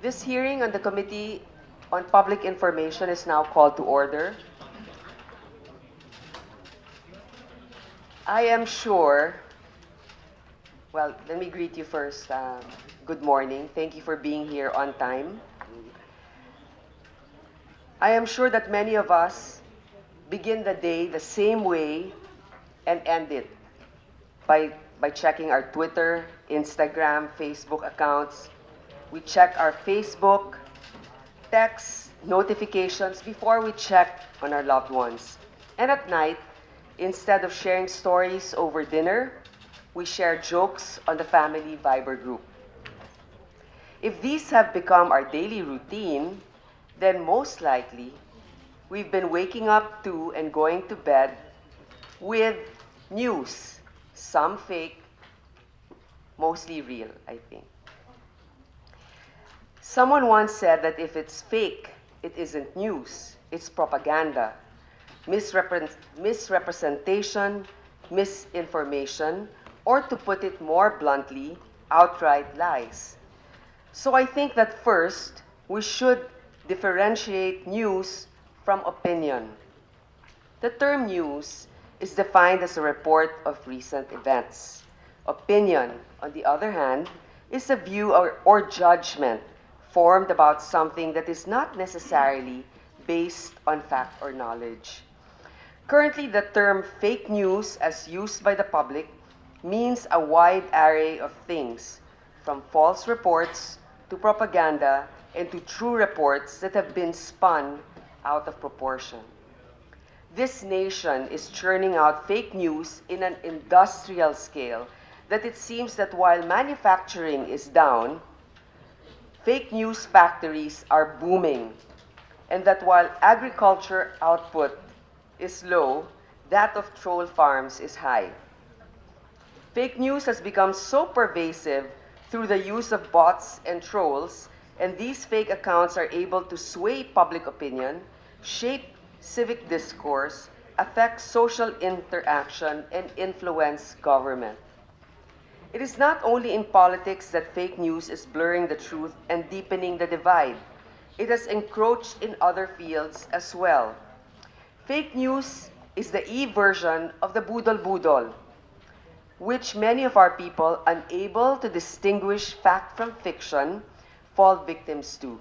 This hearing on the Committee on Public Information is now called to order. I am sure, well, let me greet you first. Good morning. Thank you for being here on time. I am sure that many of us begin the day the same way and end it by checking our Twitter, Instagram, Facebook accounts. We check our Facebook, text, notifications before we check on our loved ones. And at night, instead of sharing stories over dinner, we share jokes on the family Viber group. If these have become our daily routine, then most likely we've been waking up to and going to bed with news, some fake, mostly real, I think. Someone once said that if it's fake, it isn't news, it's propaganda, misrepresentation, misinformation, or to put it more bluntly, outright lies. So I think that first, we should differentiate news from opinion. The term news is defined as a report of recent events. Opinion, on the other hand, is a view or judgment formed about something that is not necessarily based on fact or knowledge. Currently, the term fake news, as used by the public, means a wide array of things, from false reports to propaganda and to true reports that have been spun out of proportion. This nation is churning out fake news in an industrial scale that it seems that while manufacturing is down, fake news factories are booming, and that while agriculture output is low, that of troll farms is high. Fake news has become so pervasive through the use of bots and trolls, and these fake accounts are able to sway public opinion, shape civic discourse, affect social interaction, and influence government. It is not only in politics that fake news is blurring the truth and deepening the divide. It has encroached in other fields as well. Fake news is the e-version of the budol-budol, which many of our people, unable to distinguish fact from fiction, fall victims to.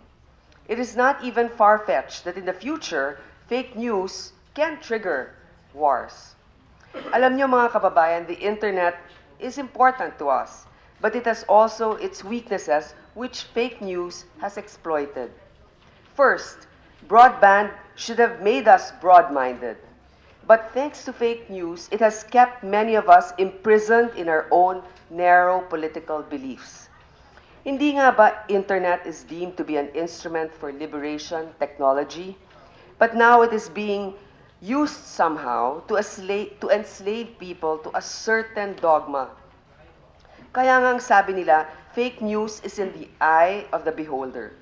It is not even far-fetched that in the future, fake news can trigger wars. Alam niyo mga kababayan, the internet is important to us, but it has also its weaknesses which fake news has exploited. First, broadband should have made us broad-minded. But thanks to fake news, it has kept many of us imprisoned in our own narrow political beliefs. Hindi nga ba internet is deemed to be an instrument for liberation technology? But now it is being used somehow to enslave people to a certain dogma. Kaya nga ang sabi nila, fake news is in the eye of the beholder.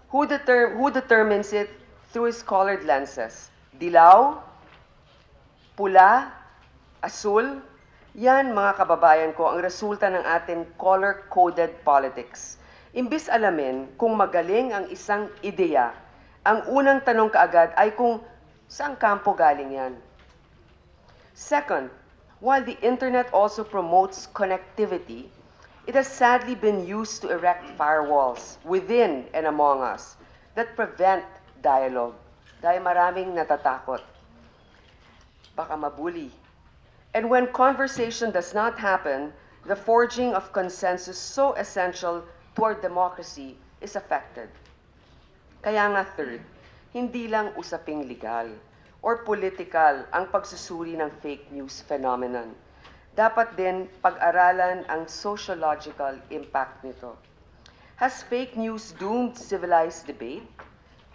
Who determines it through his colored lenses? Dilaw? Pula? Asul? Yan, mga kababayan ko, ang resulta ng ating color-coded politics. Imbis alamin kung magaling ang isang ideya, ang unang tanong kaagad ay kung saan kampo galing yan. Second, while the internet also promotes connectivity, it has sadly been used to erect firewalls within and among us that prevent dialogue dahil maraming natatakot. Baka mabuli. And when conversation does not happen, the forging of consensus so essential to our democracy is affected. Kaya nga third, hindi lang usaping legal or political ang pagsusuri ng fake news phenomenon. Dapat din pag-aralan ang sociological impact nito. Has fake news doomed civilized debate,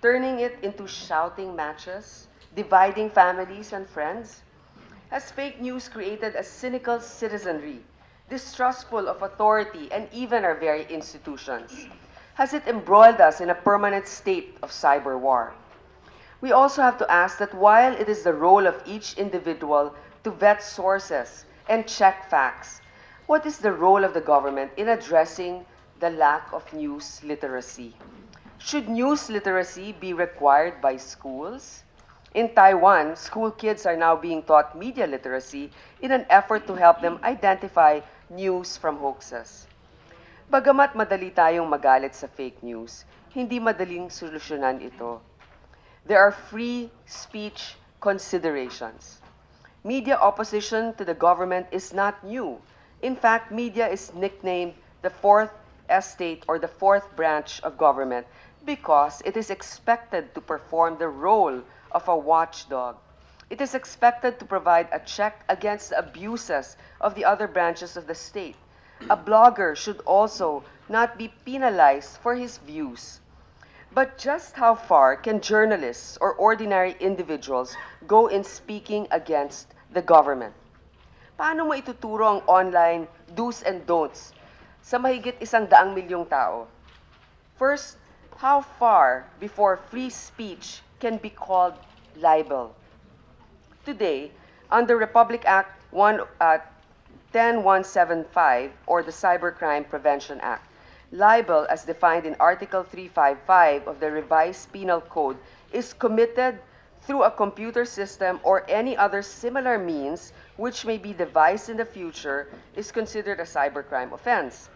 turning it into shouting matches, dividing families and friends? Has fake news created a cynical citizenry, distrustful of authority and even our very institutions? Has it embroiled us in a permanent state of cyber war? We also have to ask that while it is the role of each individual to vet sources and check facts, what is the role of the government in addressing the lack of news literacy? Should news literacy be required by schools? In Taiwan, school kids are now being taught media literacy in an effort to help them identify news from hoaxes. Bagamat madali tayong magalit sa fake news, hindi madaling solusyonan ito. There are free speech considerations. Media opposition to the government is not new. In fact, media is nicknamed the fourth estate or the fourth branch of government because it is expected to perform the role of a watchdog. It is expected to provide a check against the abuses of the other branches of the state. A blogger should also not be penalized for his views. But just how far can journalists or ordinary individuals go in speaking against the government? Paano mo ituturo ang online do's and don'ts sa mahigit 100 milyong tao? First, how far before free speech can be called libel? Today, under Republic Act 10175 or the Cybercrime Prevention Act, libel, as defined in Article 355 of the Revised Penal Code, is committed through a computer system or any other similar means which may be devised in the future is considered a cybercrime offense.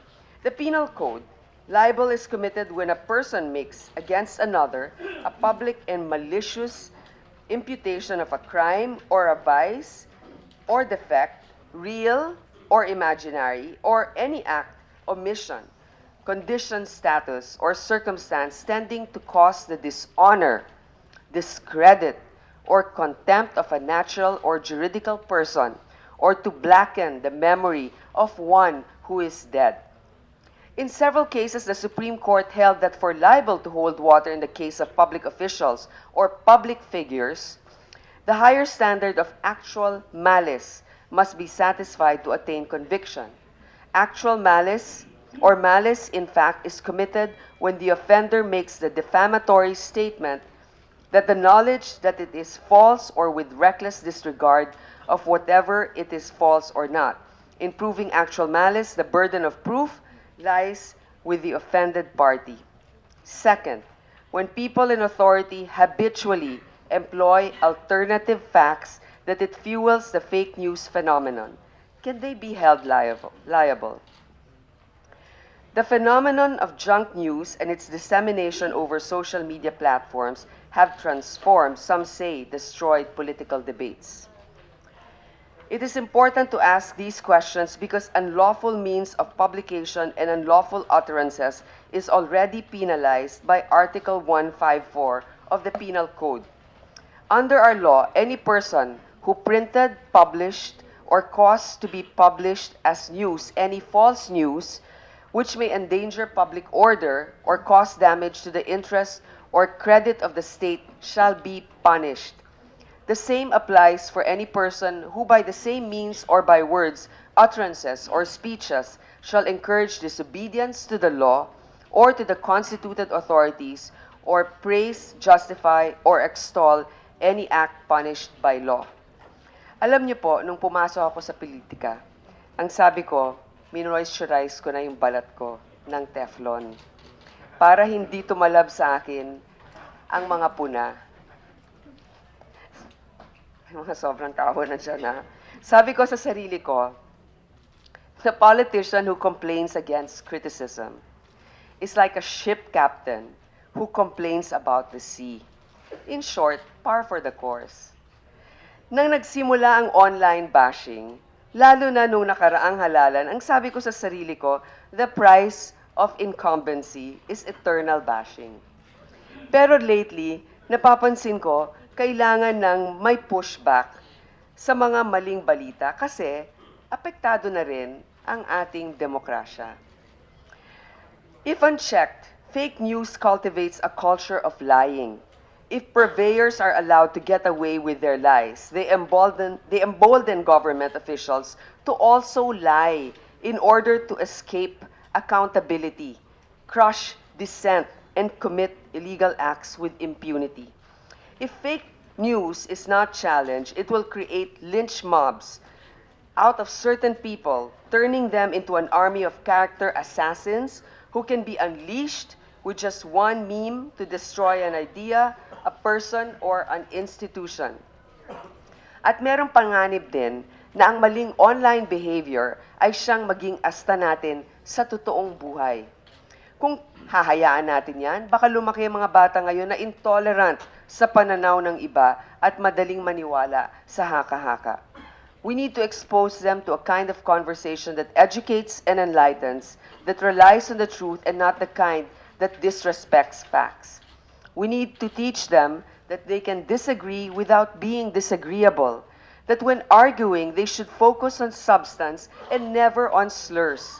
The Penal Code, libel is committed when a person makes against another a public and malicious imputation of a crime or a vice or defect, real or imaginary, or any act, omission, condition, status, or circumstance tending to cause the dishonor, discredit, or contempt of a natural or juridical person, or to blacken the memory of one who is dead. In several cases, the Supreme Court held that for libel to hold water in the case of public officials or public figures, the higher standard of actual malice must be satisfied to attain conviction. Actual malice or malice in fact is committed when the offender makes the defamatory statement that the knowledge that it is false or with reckless disregard of whatever it is false or not. In proving actual malice, the burden of proof lies with the offended party. Second, when people in authority habitually employ alternative facts that it fuels the fake news phenomenon, can they be held liable? The phenomenon of junk news and its dissemination over social media platforms have transformed, some say, destroyed political debates. It is important to ask these questions because unlawful means of publication and unlawful utterances is already penalized by Article 154 of the Penal Code. Under our law, any person who printed, published, or caused to be published as news any false news which may endanger public order or cause damage to the interest or credit of the state shall be punished. The same applies for any person who by the same means or by words, utterances, or speeches shall encourage disobedience to the law or to the constituted authorities or praise, justify, or extol any act punished by law. Alam niyo po, nung pumasok ako sa politika, ang sabi ko, minomoisturize ko na yung balat ko ng Teflon para hindi tumalab sa akin ang mga puna. Mga sobrang tawa na dyan, ha? Sabi ko sa sarili ko, the politician who complains against criticism is like a ship captain who complains about the sea. In short, par for the course. Nang nagsimula ang online bashing, lalo na nung nakaraang halalan, ang sabi ko sa sarili ko, the price of incumbency is eternal bashing. Pero lately, napapansin ko, kailangan ng may pushback sa mga maling balita kasi apektado na rin ang ating demokrasya. If unchecked, fake news cultivates a culture of lying. If purveyors are allowed to get away with their lies, they embolden government officials to also lie in order to escape accountability, crush dissent, and commit illegal acts with impunity. If fake news is not challenged, it will create lynch mobs out of certain people, turning them into an army of character assassins who can be unleashed with just one meme to destroy an idea, a person, or an institution. At merong panganib din na ang maling online behavior ay siyang maging asta natin sa totoong buhay. Kung hahayaan natin yan, baka lumaki ang mga bata ngayon na intolerant sa pananaw ng iba at madaling maniwala sa haka-haka. We need to expose them to a kind of conversation that educates and enlightens, that relies on the truth and not the kind that disrespects facts. We need to teach them that they can disagree without being disagreeable, that when arguing, they should focus on substance and never on slurs.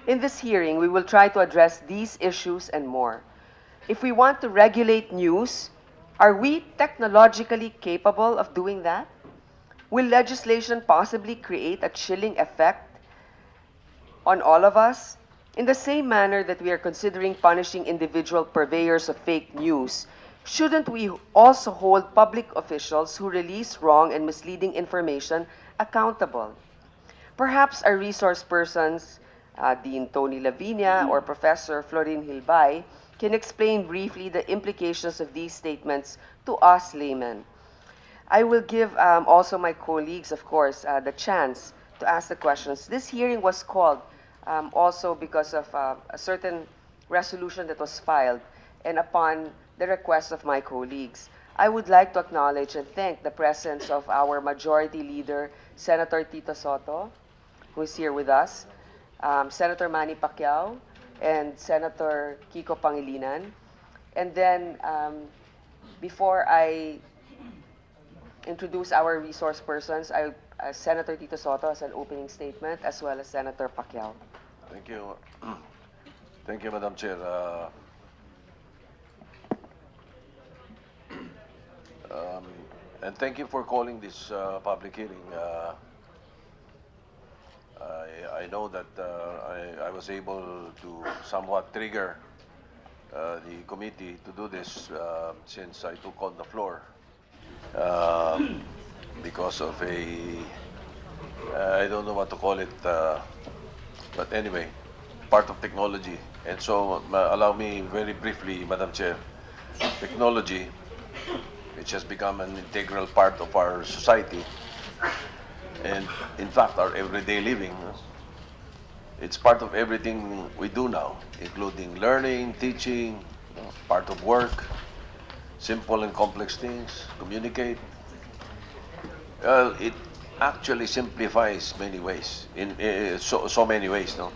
In this hearing, we will try to address these issues and more. If we want to regulate news, are we technologically capable of doing that? Will legislation possibly create a chilling effect on all of us? In the same manner that we are considering punishing individual purveyors of fake news, shouldn't we also hold public officials who release wrong and misleading information accountable? Perhaps our resource persons, Dean Tony Lavinia or Professor Florin Hilbay, can explain briefly the implications of these statements to us laymen. I will give also my colleagues, of course, the chance to ask the questions. This hearing was called also because of a certain resolution that was filed and upon the request of my colleagues. I would like to acknowledge and thank the presence of our Majority Leader, Senator Tito Soto, who is here with us, Senator Manny Pacquiao, and Senator Kiko Pangilinan. And then, before I introduce our resource persons, Senator Tito Soto has an opening statement, as well as Senator Pacquiao. Thank you. Thank you, Madam Chair. And thank you for calling this public hearing. I know that I was able to somewhat trigger the committee to do this since I took on the floor because of I don't know what to call it, but anyway, part of technology. And so allow me very briefly, Madam Chair, technology, which has become an integral part of our society, and in fact our everyday living. It's part of everything we do now, including learning, teaching, part of work, simple and complex things, communicate. Well, it actually simplifies many ways, in so many ways. No?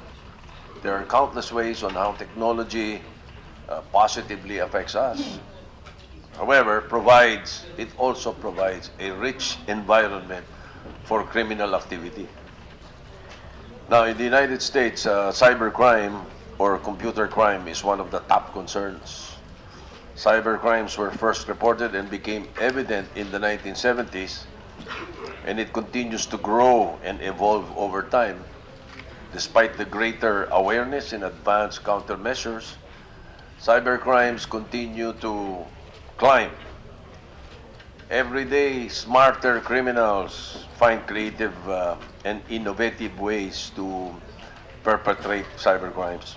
There are countless ways on how technology positively affects us. However, it also provides a rich environment for criminal activity. Now, in the United States, cybercrime or computer crime is one of the top concerns. Cybercrimes were first reported and became evident in the 1970s, and it continues to grow and evolve over time. Despite the greater awareness and advanced countermeasures, cybercrimes continue to climb. Every day, smarter criminals find creative and innovative ways to perpetrate cybercrimes.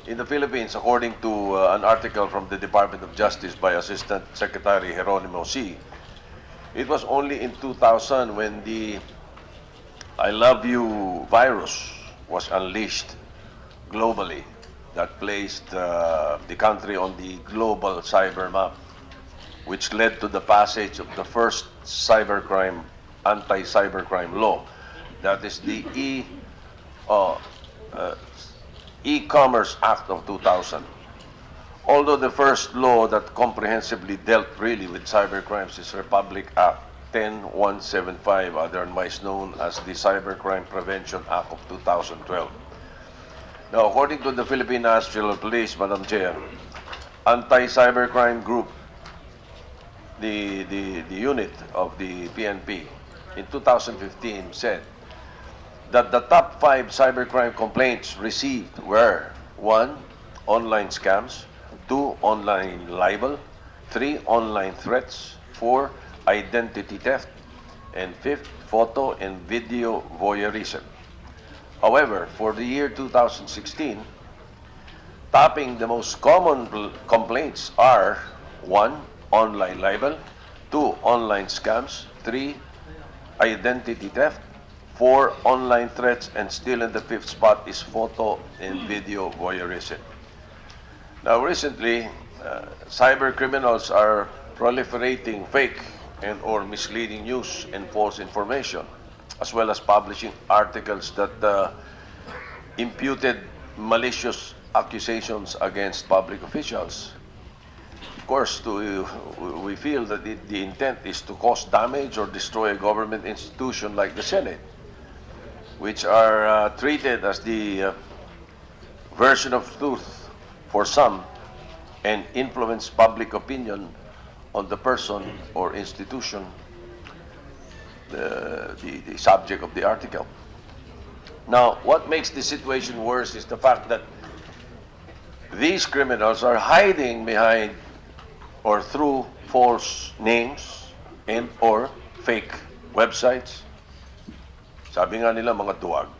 In the Philippines, according to an article from the Department of Justice by Assistant Secretary Geronimo C., it was only in 2000 when the I Love You virus was unleashed globally that placed the country on the global cyber map, which led to the passage of the first anti-cybercrime law. That is the E-Commerce Act of 2000. Although the first law that comprehensively dealt really with cybercrimes is Republic Act 10175, otherwise known as the Cybercrime Prevention Act of 2012. Now, according to the Philippine National Police, Madam Chair, anti-cybercrime group, the unit of the PNP in 2015 said that the top 5 cybercrime complaints received were 1. Online scams, 2. Online libel, 3. Online threats, 4. Identity theft, and 5th, photo and video voyeurism. However, for the year 2016, Topping the most common complaints are 1. Online libel, 2. Online scams, 3. Identity theft, 4. Online threats, and still in the fifth spot is photo and video voyeurism. Now, recently, cyber criminals are proliferating fake and or misleading news and false information, as well as publishing articles that imputed malicious accusations against public officials. Of course, we feel that the intent is to cause damage or destroy a government institution like the Senate, which are treated as the version of truth for some and influence public opinion on the person or institution, the subject of the article. Now, what makes the situation worse is the fact that these criminals are hiding behind or through false names and or fake websites. Sabi nga nila mga duwag.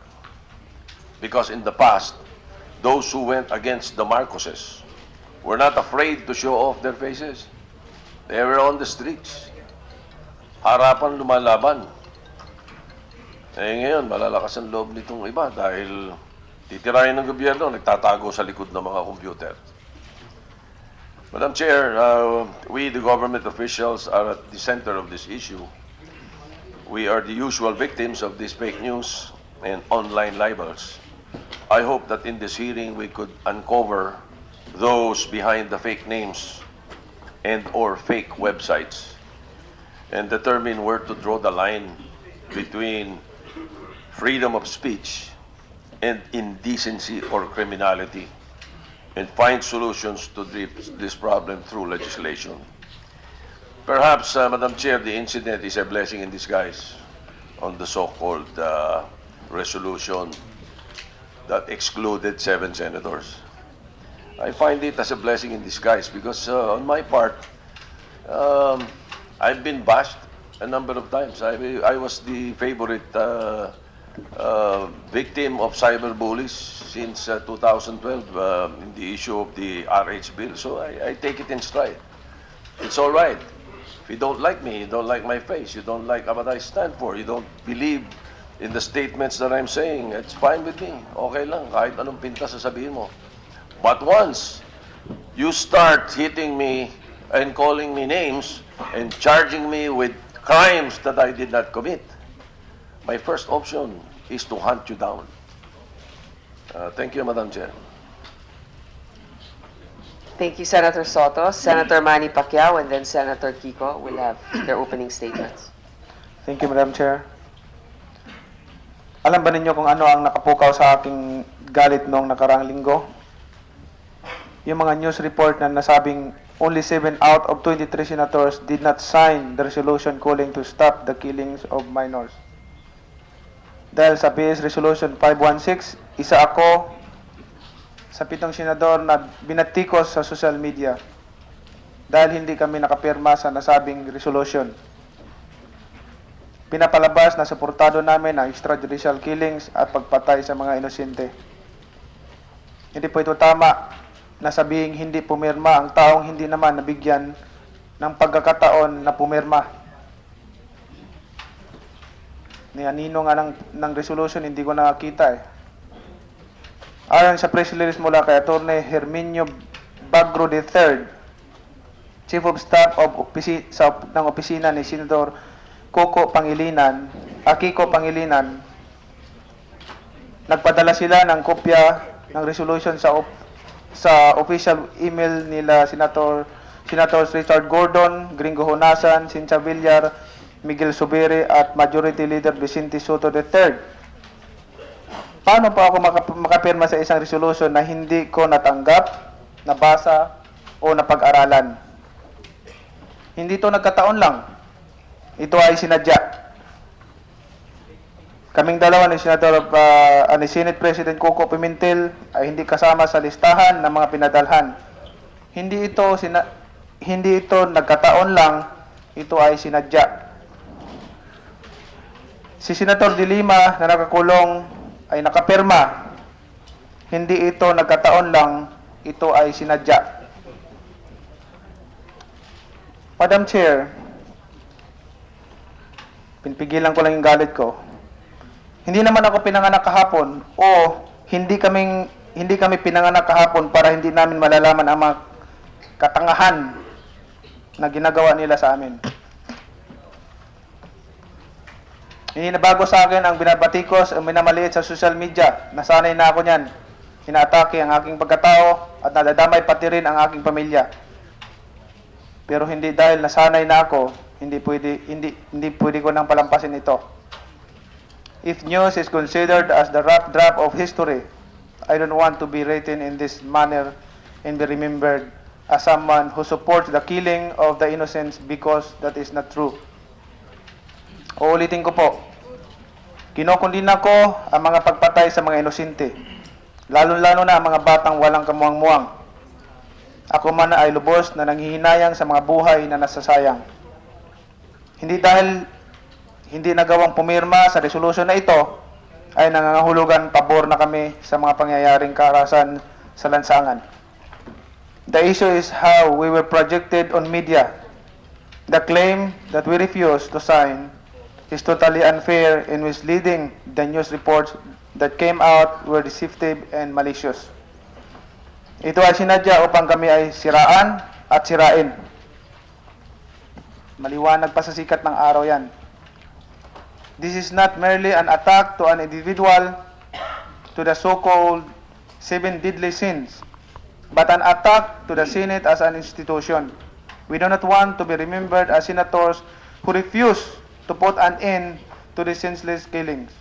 Because in the past, those who went against the Marcoses were not afraid to show off their faces. They were on the streets. Harapan lumalaban. Eh ngayon, malalakas ang loob nitong iba dahil titirahin ng gobyerno, nagtatago sa likod ng mga computer. Madam Chair, we, the government officials, are at the center of this issue. We are the usual victims of these fake news and online libels. I hope that in this hearing we could uncover those behind the fake names and or fake websites and determine where to draw the line between freedom of speech and indecency or criminality, and find solutions to this problem through legislation. Perhaps, Madam Chair, the incident is a blessing in disguise on the so-called resolution that excluded 7 senators. I find it as a blessing in disguise because on my part, I've been bashed a number of times. I was the favorite victim of cyberbullies since 2012 in the issue of the RH bill. So I take it in stride. It's all right. If you don't like me, you don't like my face, you don't like what I stand for, you don't believe in the statements that I'm saying, it's fine with me. Okay lang, kahit anong pinta sasabihin mo. But once you start hitting me and calling me names and charging me with crimes that I did not commit, my first option is to hunt you down. Thank you, Madam Chair. Thank you, Senator Soto. Senator Manny Pacquiao and then Senator Kiko will have their opening statements. Thank you, Madam Chair. Alam ba ninyo kung ano ang nakapukaw sa aking galit noong nakaraang linggo? Yung mga news report na nasabing only 7 out of 23 senators did not sign the resolution calling to stop the killings of minors. Dahil sa PS Resolution 516, isa ako sa 7 senador na binatikos sa social media dahil hindi kami nakapirma sa nasabing resolution. Pinapalabas na suportado namin ang extrajudicial killings at pagpatay sa mga inosente. Hindi po ito tama na sabihing hindi pumirma ang taong hindi naman nabigyan ng pagkakataon na pumirma. Anino nga ng resolution, hindi ko nakakita eh. Ayon sa press release mula kay Atty. Herminio Bagro III, Chief of Staff ng opisina ni Senator Kiko Pangilinan, nagpadala sila ng kopya ng resolution sa official email nila Senators Richard Gordon, Gringo Honasan, Cynthia Villar, Miguel Subiri at Majority Leader Vicente Soto III. Paano po ako makapirma sa isang resolution na hindi ko natanggap, nabasa o napag-aralan? Hindi ito nagkataon lang. Ito ay sinadya. Kaming dalawa ni Senate President Coco Pimentel ay hindi kasama sa listahan ng mga pinadalhan. Hindi ito nagkataon lang, ito ay sinadya. Si Senator De Lima na nakakulong ay nakapirma. Hindi ito nagkataon lang, ito ay sinadya. Madam Chair, pinpigilan ko lang yung galit ko. Hindi naman ako pinanganak kahapon o hindi kami pinanganak kahapon para hindi namin malalaman ang mga katangahan na ginagawa nila sa amin. Hindi na bago sa akin ang binabatikos o minamaliit sa social media. Nasanay na ako niyan. Inaatake ang aking pagkatao at nadadamay pati rin ang aking pamilya. Pero hindi dahil nasanay na ako, hindi pwede ko nang palampasin ito. If news is considered as the rough draft of history, I don't want to be written in this manner and be remembered as someone who supports the killing of the innocents because that is not true. Uulitin ko po, kinokondina ko ang mga pagpatay sa mga inosente, lalo-lalo na ang mga batang walang kamuang-muang. Ako man ay lubos na nanghihinayang sa mga buhay na nasasayang. Hindi dahil hindi nagawang pumirma sa resolution na ito, ay nangangahulugan pabor na kami sa mga pangyayaring karahasan sa lansangan. The issue is how we were projected on media. The claim that we refused to sign is totally unfair and misleading. The news reports that came out were deceptive and malicious. Ito ay sinadya upang kami ay siraan at sirain. Maliwanag pa sa sikat ng araw yan. This is not merely an attack to an individual, to the so-called 7 deadly sins, but an attack to the Senate as an institution. We do not want to be remembered as senators who refuse to put an end to the senseless killings.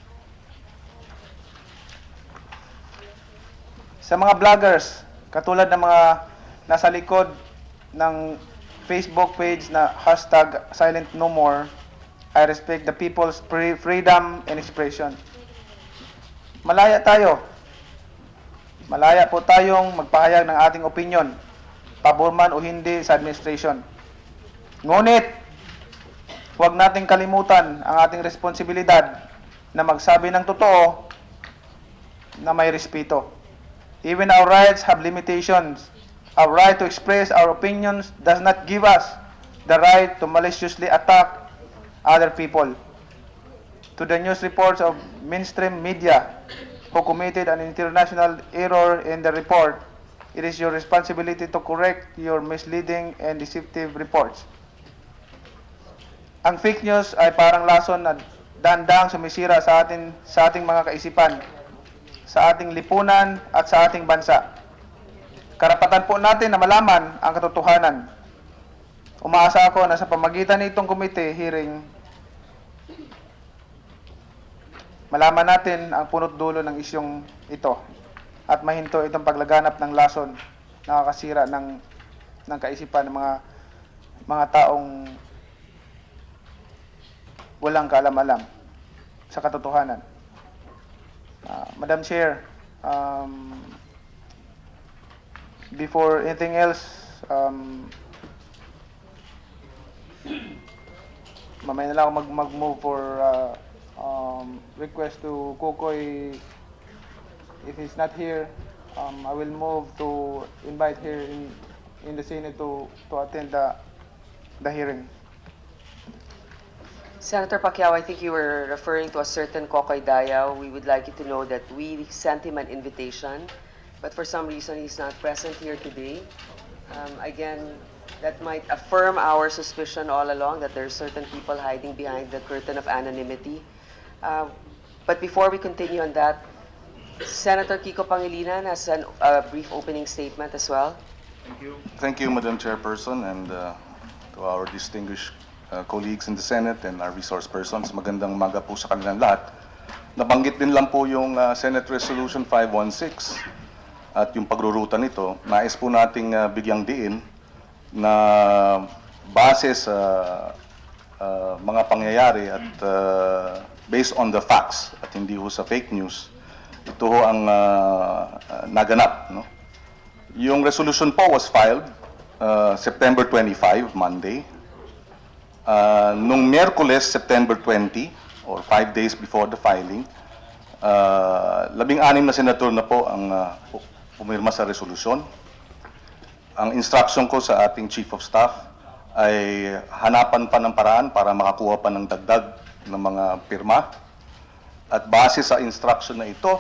Sa mga vloggers, katulad ng mga nasa likod ng Facebook page na #SilentNoMore, I respect the people's freedom and expression. Malaya tayo. Malaya po tayong magpahayag ng ating opinion, pabor man o hindi sa administration. Ngunit, huwag nating kalimutan ang ating responsibilidad na magsabi ng totoo na may respeto. Even our rights have limitations. Our right to express our opinions does not give us the right to maliciously attack other people. To the news reports of mainstream media who committed an international error in the report, it is your responsibility to correct your misleading and deceptive reports. Ang fake news ay parang lason na dahan-dahang sumisira sa ating mga kaisipan, sa ating lipunan at sa ating bansa. Karapatan po natin na malaman ang katotohanan. Umaasa ako na sa pamagitan nitong committee hearing, malaman natin ang punot dulo ng isyong ito at mahinto itong paglaganap ng lason na nakakasira ng kaisipan ng mga taong walang kaalam-alam sa katotohanan. Madam Chair, before anything else, mamaya na lang ako mag-move for request to Kokoy. If he's not here, I will move to invite here in the Senate to attend the hearing. Senator Pacquiao, I think you were referring to a certain Kokoy Dayaw. We would like you to know that we sent him an invitation, but for some reason he's not present here today. Again, that might affirm our suspicion all along that there are certain people hiding behind the curtain of anonymity. But before we continue on that, Senator Kiko Pangilinan has a brief opening statement as well. Thank you, Madam Chairperson, and to our distinguished colleagues in the Senate and our resource persons. Magandang umaga po sa kanilang lahat. Nabanggit din lang po yung Senate Resolution 516 at yung pagruruta nito. Nais po nating bigyang diin na base sa mga pangyayari at based on the facts at hindi ho sa fake news, ito ho ang naganap. No? Yung resolution po was filed September 25, Monday. Nung Miyerkules, September 20, or 5 days before the filing, 16 na senator na po ang pumirma sa resolusyon. ang instruction ko sa ating Chief of Staff ay hanapan pa ng paraan para makakuha pa ng dagdag ng mga pirma. At base sa instruction na ito,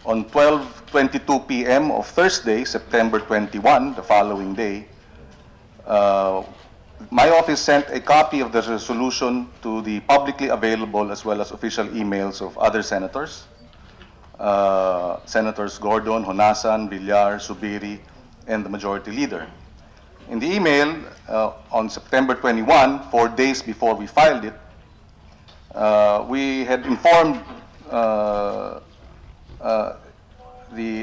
on 12:22 p.m. of Thursday, September 21, the following day, my office sent a copy of the resolution to the publicly available as well as official emails of other senators, Senators Gordon, Honasan, Villar, Subiri, and the Majority Leader. In the email, on September 21, 4 days before we filed it, we had informed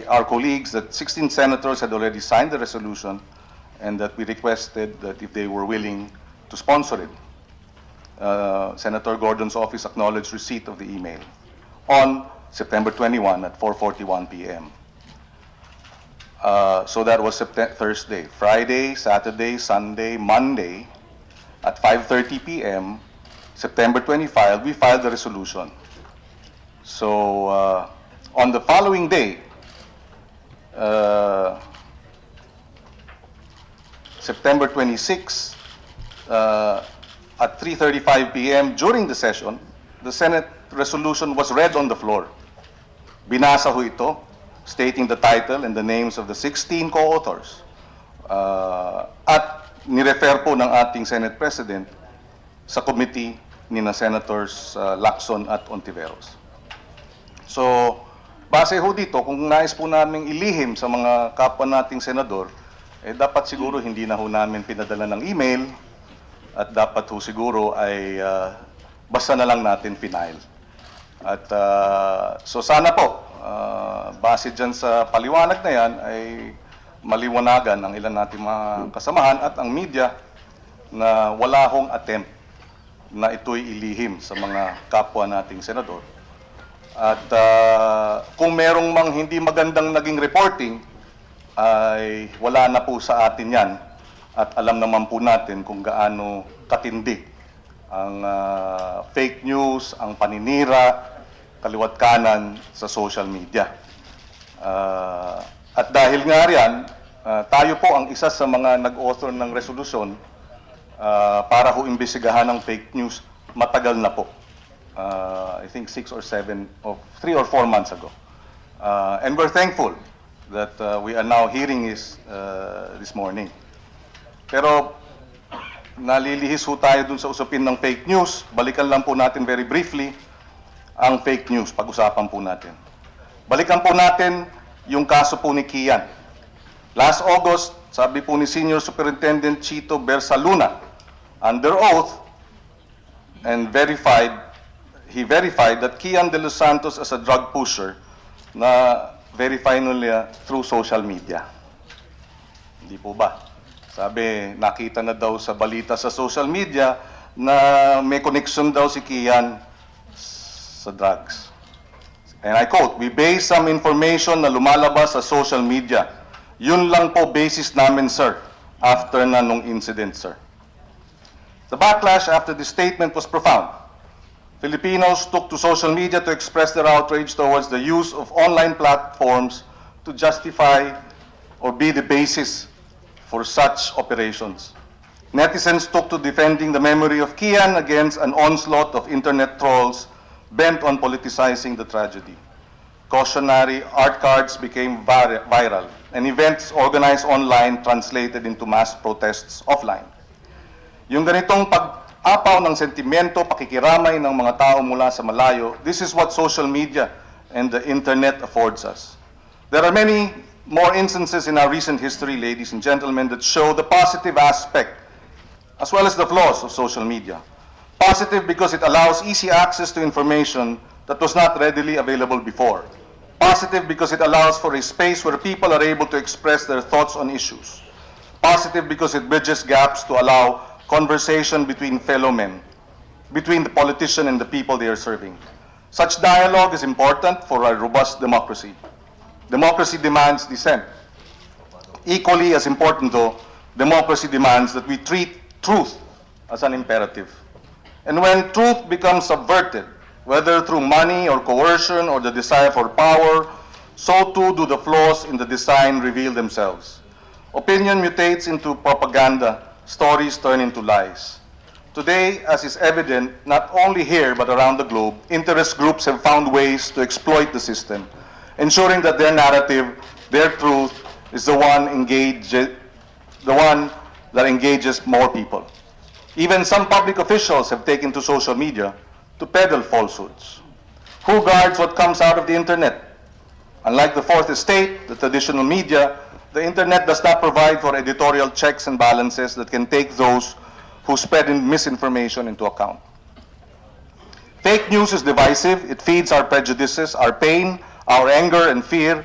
our colleagues that 16 senators had already signed the resolution and that we requested that if they were willing to sponsor it. Senator Gordon's office acknowledged receipt of the email on September 21 at 4:41 p.m. So that was Thursday. Friday, Saturday, Sunday, Monday at 5:30 p.m., September 25, we filed the resolution. So on the following day, September 26, at 3:35 p.m. during the session, the Senate resolution was read on the floor. Binasa ho ito, stating the title and the names of the 16 co-authors. At nirefer po ng ating Senate President sa committee ni na Senators Lacson at Ontiveros. So, base ho dito, kung nais po namin ilihim sa mga kapwa nating senador, dapat siguro hindi na ho namin pinadala ng email at dapat ho siguro ay basta na lang natin final. At so sana po, base dyan sa paliwanag na yan, ay maliwanagan ang ilan nating mga kasamahan at ang media na wala hong attempt na ito'y ilihim sa mga kapwa nating senador. At kung merong mang hindi magandang naging reporting, ay wala na po sa atin yan. At alam naman po natin kung gaano katindi ang fake news, ang paninira, kaliwat kanan sa social media. At dahil nga riyan, tayo po ang isa sa mga nag-author ng resolusyon para ho imbestigahan ng fake news matagal na po. I think 3 or 4 months ago. And we're thankful that we are now hearing this morning. Pero nalilihis ho tayo dun sa usapin ng fake news. Balikan lang po natin very briefly ang fake news. Pag-usapan po natin. Balikan po natin yung kaso po ni Kian. Last August, sabi po ni Senior Superintendent Chito Bersaluna, under oath and he verified that Kian de los Santos as a drug pusher na verify nila through social media. Hindi po ba? Sabi, nakita na daw sa balita sa social media na may connection daw si Kian sa drugs. And I quote, "We base some information na lumalabas sa social media. Yun lang po basis namin, sir, after na nung incident, sir." The backlash after this statement was profound. Filipinos took to social media to express their outrage towards the use of online platforms to justify or be the basis for such operations. Netizens took to defending the memory of Kian against an onslaught of internet trolls bent on politicizing the tragedy. Cautionary art cards became viral, and events organized online translated into mass protests offline. Yung ganitong pag-apaw ng sentimento, pakikiramay ng mga tao mula sa malayo, this is what social media and the internet affords us. There are many more instances in our recent history, ladies and gentlemen, that show the positive aspect as well as the flaws of social media. Positive because it allows easy access to information that was not readily available before. Positive because it allows for a space where people are able to express their thoughts on issues. Positive because it bridges gaps to allow conversation between fellow men, between the politician and the people they are serving. Such dialogue is important for a robust democracy. Democracy demands dissent. Equally as important, though, democracy demands that we treat truth as an imperative. And when truth becomes subverted, whether through money or coercion or the desire for power, so too do the flaws in the design reveal themselves. Opinion mutates into propaganda, stories turn into lies. Today, as is evident, not only here but around the globe, interest groups have found ways to exploit the system, ensuring that their narrative, their truth, is the one that engages more people. Even some public officials have taken to social media to peddle falsehoods. Who guards what comes out of the internet? Unlike the fourth estate, the traditional media, the internet does not provide for editorial checks and balances that can take those who spread misinformation into account. Fake news is divisive. It feeds our prejudices, our pain, our anger and fear,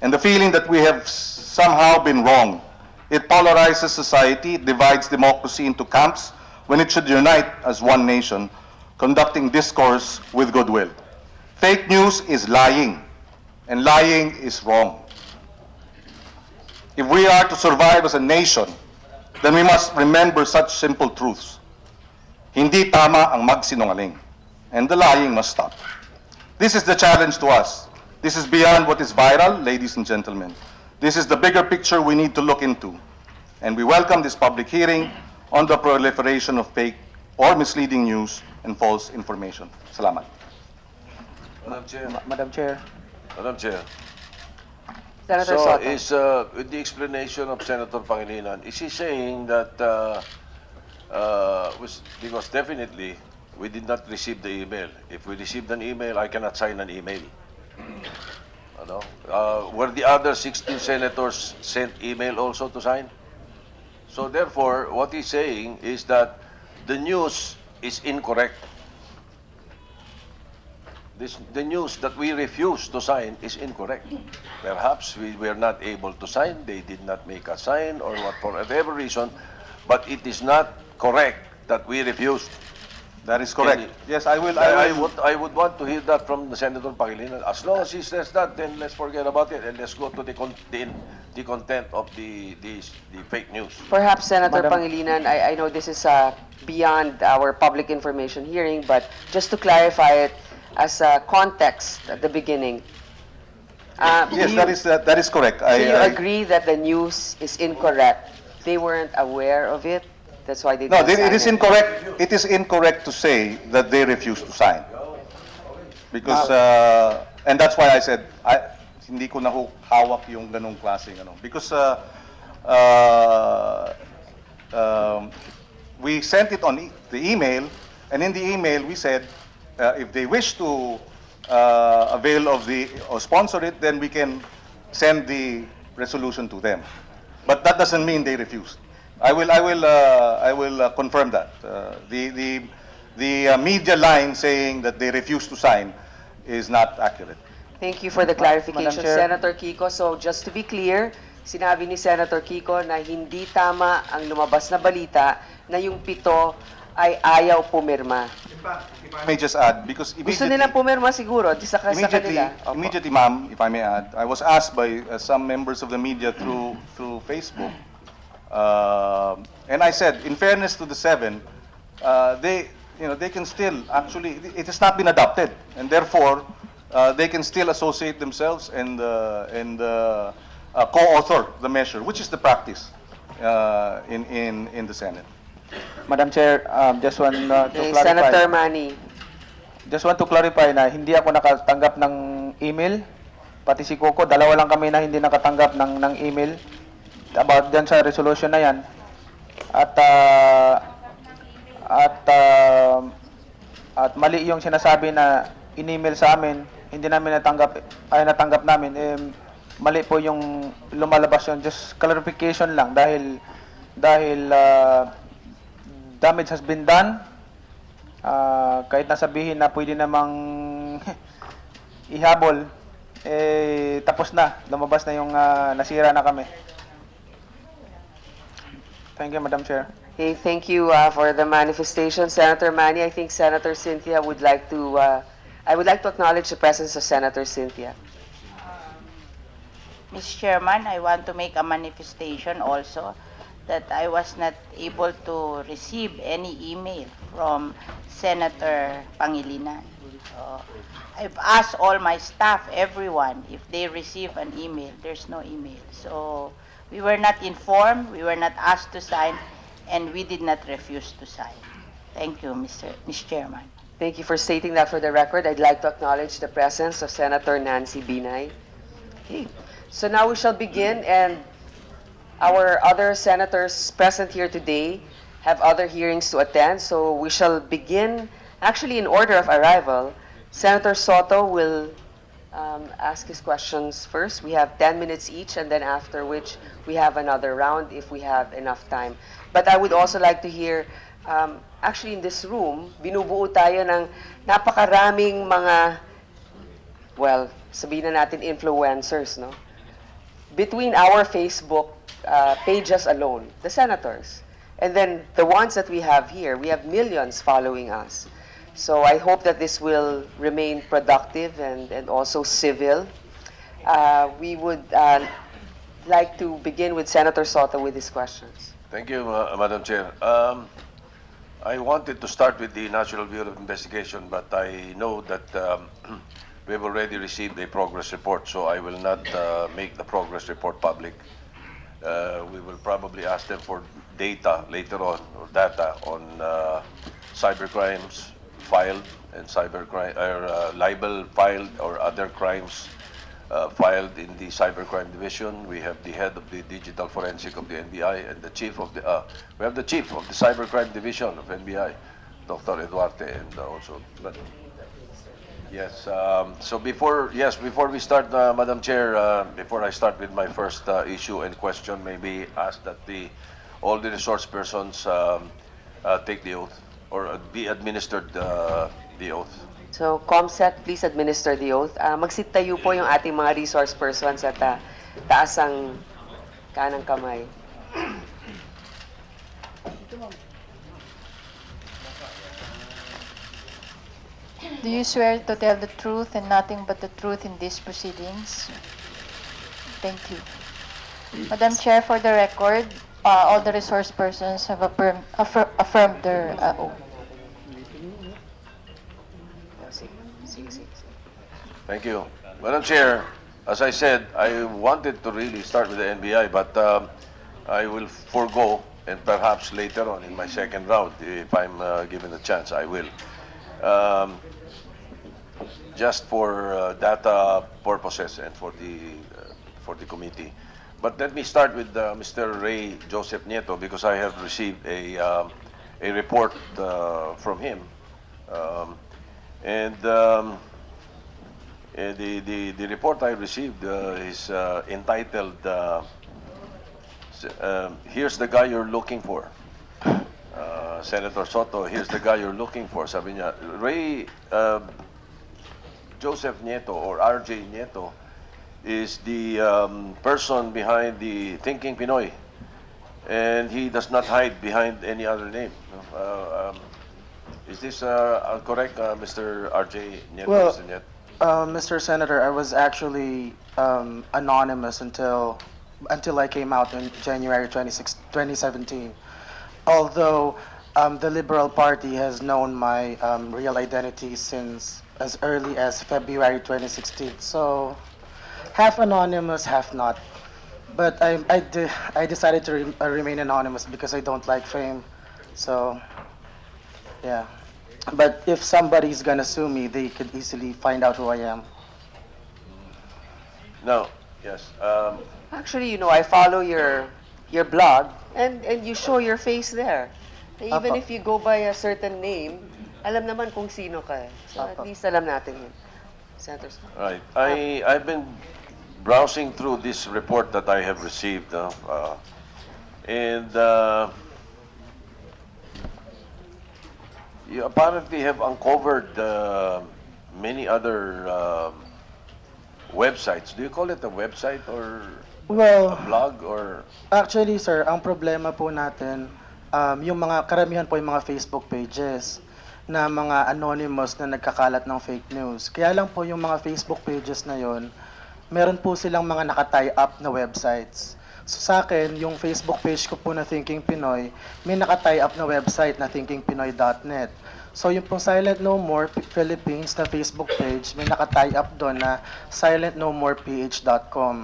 and the feeling that we have somehow been wrong. It polarizes society, it divides democracy into camps when it should unite as one nation, conducting discourse with goodwill. Fake news is lying, and lying is wrong. If we are to survive as a nation, then we must remember such simple truths. Hindi tama ang magsinungaling, and the lying must stop. This is the challenge to us. This is beyond what is viral, ladies and gentlemen. This is the bigger picture we need to look into. And we welcome this public hearing on the proliferation of fake or misleading news and false information. Salamat. Madam Chair. Madam Chair. Madam Chair. Senator So Soto. is with the explanation of Senator Pangilinan, is he saying that because definitely we did not receive the email. If we received an email, I cannot sign an email. Ano? Were the other 16 senators sent email also to sign? So therefore, what he's saying is that the news is incorrect. The news that we refuse to sign is incorrect. Perhaps we were not able to sign, they did not make us sign, or what, for whatever reason, but it is not correct that we refused. That is correct. Any- Yes, I will. I would want to hear that from the Senator Pangilinan. As long as he says that, then let's forget about it and let's go to the content of the fake news. Perhaps Senator Madam- Pangilinan, I know this is beyond our public information hearing, but just to clarify it as a context at the beginning. Yes, do that is correct. so you agree that the news is incorrect? They weren't aware of it? That's why they No, didn't sign it is incorrect. It is incorrect to say that they refused to sign. Because, and that's why I said, hindi ko na hawak yung ganong klaseng ano. Because we sent it on the email, and in the email we said, if they wish to avail of or sponsor it, then we can send the resolution to them. But that doesn't mean they refused. I will confirm that. The media line saying that they refused to sign is not accurate. Thank you for the clarification, Chair. Senator Kiko. So just to be clear, sinabi ni Senator Kiko na hindi tama ang lumabas na balita na yung 7 ay ayaw pumirma. If I may just add, because Gusto nila pumirma siguro, di sa kanila. Opo. immediately, ma'am, if I may add, I was asked by some members of the media through Facebook, and I said, in fairness to the 7, they can still actually, it has not been adopted, and therefore they can still associate themselves and co-author the measure, which is the practice in the Senate. Madam Chair, just want to Okay, clarify. Senator Manny. Just want to clarify na hindi ako nakatanggap ng email. Pati si Coco, dalawa lang kami na hindi nakatanggap ng email about dyan sa resolution na yan. At mali yung sinasabi na in-email sa amin, hindi namin natanggap namin. Mali po yung lumalabas yun. Just clarification lang dahil damage has been done. Kahit nasabihin na pwede namang ihabol, tapos na. Lumabas na yung nasira na kami. Thank you, Madam Chair. Okay, thank you for the manifestation, Senator Manny. I think Senator Cynthia would like to, I would like to acknowledge the presence of Senator Cynthia. Mr. Chairman, I want to make a manifestation also that I was not able to receive any email from Senator Pangilinan. I've asked all my staff, everyone, if they receive an email. There's no email. So We were not informed, we were not asked to sign, and we did not refuse to sign. Thank you, Mr. Chairman. Thank you for stating that for the record. I'd like to acknowledge the presence of Senator Nancy Binay. Okay. So now we shall begin, and our other senators present here today have other hearings to attend, so we shall begin actually in order of arrival. Senator Soto will ask his questions first. We have 10 minutes each, and then after which we have another round if we have enough time. But I would also like to hear, actually in this room, binubuo tayo ng napakaraming mga, well, sabihin na natin influencers, no? Between our Facebook pages alone, the senators, and then the ones that we have here, we have millions following us. So I hope that this will remain productive and also civil. We would like to begin with Senator Soto with his questions. Thank you, Madam Chair. I wanted to start with the National Bureau of Investigation, but I know that we've already received a progress report, so I will not make the progress report public. We will probably ask them for data later on, or data on cybercrimes filed and cybercrime or libel filed or other crimes filed in the cybercrime division. We have the head of the digital forensic of the NBI and the chief of the we have the chief of the cybercrime division of NBI, Dr. Eduarte, and also. But yes. So before we start, Madam Chair, before I start with my first issue and question, maybe ask that all the resource persons take the oath or be administered the oath. So, COMSEC, please administer the oath. Magsitayo po yung ating mga resource persons at taas ang kanang kamay. Do you swear to tell the truth and nothing but the truth in these proceedings? Thank you. Madam Chair, for the record, all the resource persons have affirmed their oath. Thank you. Madam Chair, as I said, I wanted to really start with the NBI, but I will forego, and perhaps later on in my second round, if I'm given a chance, I will. Just for data purposes and for the committee. But let me start with Mr. Ray Joseph Nieto, because I have received a report from him, the report I received is entitled "Here's the guy you're looking for." Senator Soto, here's the guy you're looking for. Sabi niya, Ray Joseph Nieto or RJ Nieto is the person behind the Thinking Pinoy, and he does not hide behind any other name. Is this correct, Mr. RJ Nieto? Well, Mr. Nieto? Mr. Senator, I was actually anonymous until I came out in January 2017. Although the Liberal Party has known my real identity since as early as February 2016. So, half anonymous, half not. But I decided to remain anonymous because I don't like fame. So, yeah. But if somebody's gonna sue me, they could easily find out who I am. No. Yes. Actually, you know, I follow your blog, and you show your face there. Even Apo. if you go by a certain name, alam naman kung sino ka. So at Apo. least alam natin yun. Senator Soto. Right. I've been browsing through this report that I have received, and you apparently have uncovered many other websites. Do you call it a website or a Well, blog or? actually, sir, ang problema po natin, yung mga karamihan po yung mga Facebook pages na mga anonymous na nagkakalat ng fake news. Kaya lang po yung mga Facebook pages na yon, meron po silang mga nakatie up na websites. So sa akin, yung Facebook page ko po na Thinking Pinoy, may nakatie up na website na thinkingpinoy.net. So yung pong Silent No More Philippines na Facebook page, may nakatie up doon na silentnomoreph.com.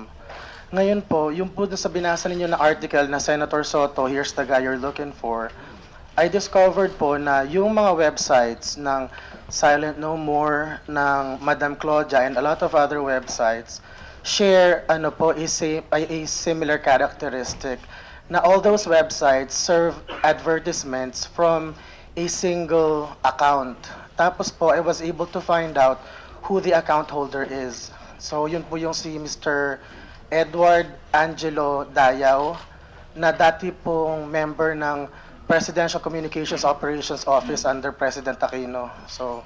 Ngayon po, yung po sa binasa ninyo na article na Senator Soto, here's the guy you're looking for, I discovered po na yung mga websites ng Silent No More, ng Madam Claudia, and a lot of other websites share ano po, a similar characteristic na all those websites serve advertisements from a single account. Tapos po, I was able to find out who the account holder is. So yun po yung si Mr. Edward Angelo Dayaw, na dati pong member ng Presidential Communications Operations Office under President Aquino. So,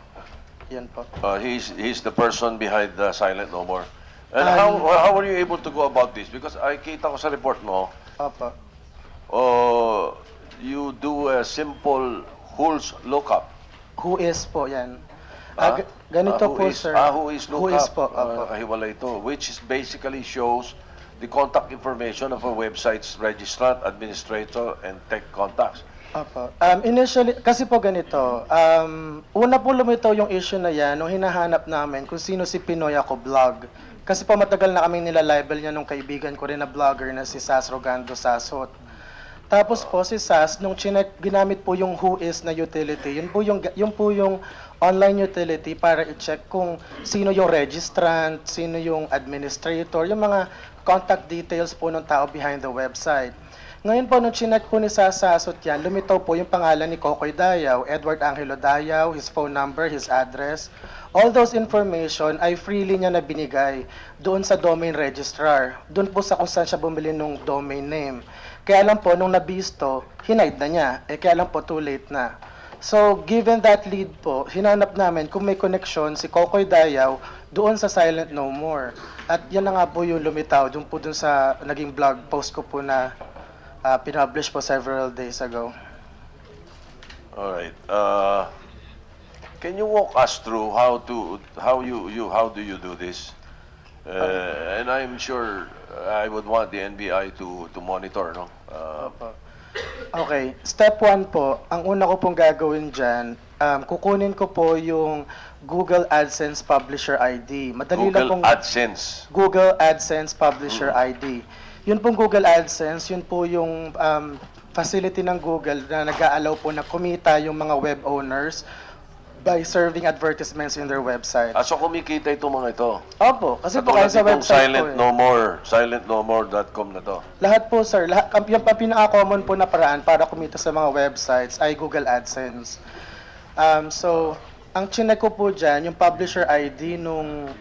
yun po. He's the person behind the Silent No More. And how were you able to go about this? Because I kita ko sa report mo, Opo. you do a simple who's lookup. Who is po yan? Ah? Ganito Who po, is- sir. Who is lookup? Who is po, opo. Kahiwalay ito, which is basically shows the contact information of a website's registrant, administrator, and tech contacts. Opo. Initially, kasi po ganito, una po lumitaw yung issue na yan nung hinahanap namin kung sino si Pinoy Ako Vlog. Kasi po matagal na kaming nilalabel niya nung kaibigan ko rin na vlogger na si Sas Rogando Sasot. Tapos po si Sas, nung ginamit po yung Who Is na utility, yun po yung online utility para i-check kung sino yung registrant, sino yung administrator, yung mga contact details po ng tao behind the website. Ngayon po, nung chinek po ni Sasasot yan, lumitaw po yung pangalan ni Kokoy Dayaw, Edward Angelo Dayaw, his phone number, his address. All those information ay freely niya na binigay doon sa domain registrar. Doon po sa kung saan siya bumili ng domain name. Kaya lang po, nung nabisto, hinide na niya. Kaya lang po, too late na. So, given that lead po, hinanap namin kung may connection si Kokoy Dayaw doon sa Silent No More. At yan na nga po yung lumitaw, doon po doon sa naging blog post ko po na pinublish po several days ago. All right. Can you walk us through how do you do this? And I'm sure I would want the NBI to monitor, no? Okay, step 1 po, ang una ko pong gagawin dyan, kukunin ko po yung Google AdSense Publisher ID. Madali lang Google pong AdSense. Google AdSense Publisher ID. Yun pong Google AdSense, yun po yung facility ng Google na nag-aalaw po na kumita yung mga web owners by serving advertisements in their website. So kumikita itong mga ito. Opo, kasi po Katulad kayo sa itong website Silent po eh. No More, silentnomore.com na to. Lahat po sir, yung pinaka-common po na paraan para kumita sa mga websites ay Google AdSense. So, ang chinek ko po dyan, yung publisher ID nung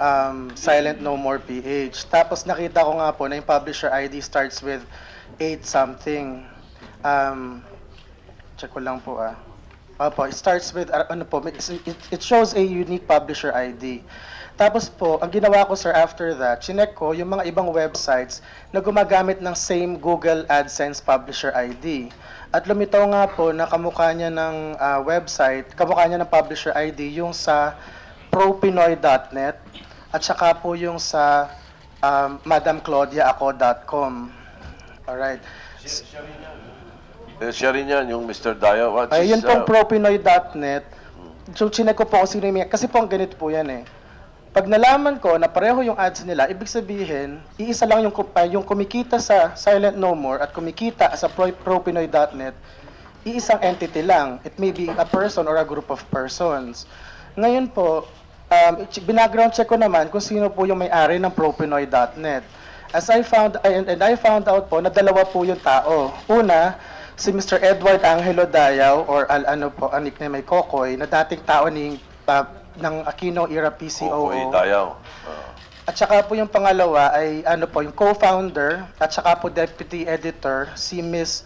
Silent No More PH. Tapos nakita ko nga po na yung publisher ID starts with 8 something. Check ko lang po Opo, it starts with, it shows a unique publisher ID. Tapos po, ang ginawa ko sir after that, chinek ko yung mga ibang websites na gumagamit ng same Google AdSense Publisher ID. At lumitaw nga po na kamukha niya ng kamukha niya ng Publisher ID yung sa propinoy.net at saka po yung sa madamclaudiaako.com. Alright. Siya rin yan, yung Mr. Dayo. Yun pong propinoy.net. So, chinek ko po kung sino yung kasi po ang ganito po yan eh. Pag nalaman ko na pareho yung ads nila, ibig sabihin, iisa lang yung kumikita sa Silent No More at kumikita sa propinoy.net, iisang entity lang. It may be a person or a group of persons. Ngayon po, binackground check ko naman kung sino po yung may-ari ng propinoy.net. As I found, and I found out po na dalawa po yung tao. Una, si Mr. Edward Angelo Dayaw or ang nickname ay Kokoy na dating tao ng Aquino era PCOO. Okay, Dayaw. At saka po yung pangalawa ay yung co-founder at saka po deputy editor si Miss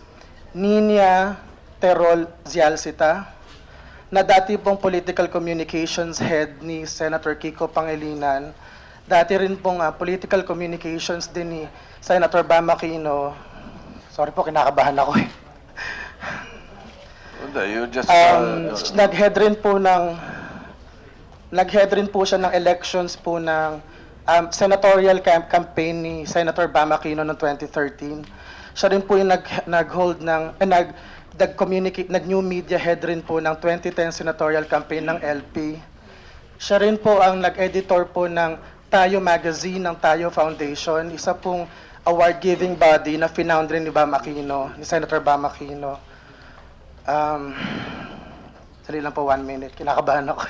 Nina Terol Zialcita na dati pong political communications head ni Senator Kiko Pangilinan. Dati rin pong political communications din ni Senator Bam Aquino. Sorry po, kinakabahan ako eh. You just... Nag-head rin po siya ng elections po ng senatorial campaign ni Senator Bam Aquino noong 2013. Siya rin po yung nag-hold nag-new media head rin po ng 2010 senatorial campaign ng LP. Siya rin po ang nag-editor po ng Tayo Magazine ng Tayo Foundation, isa pong award-giving body na finound rin ni Bam Aquino, ni Senator Bam Aquino. Dali lang po 1 minute, kinakabahan ako.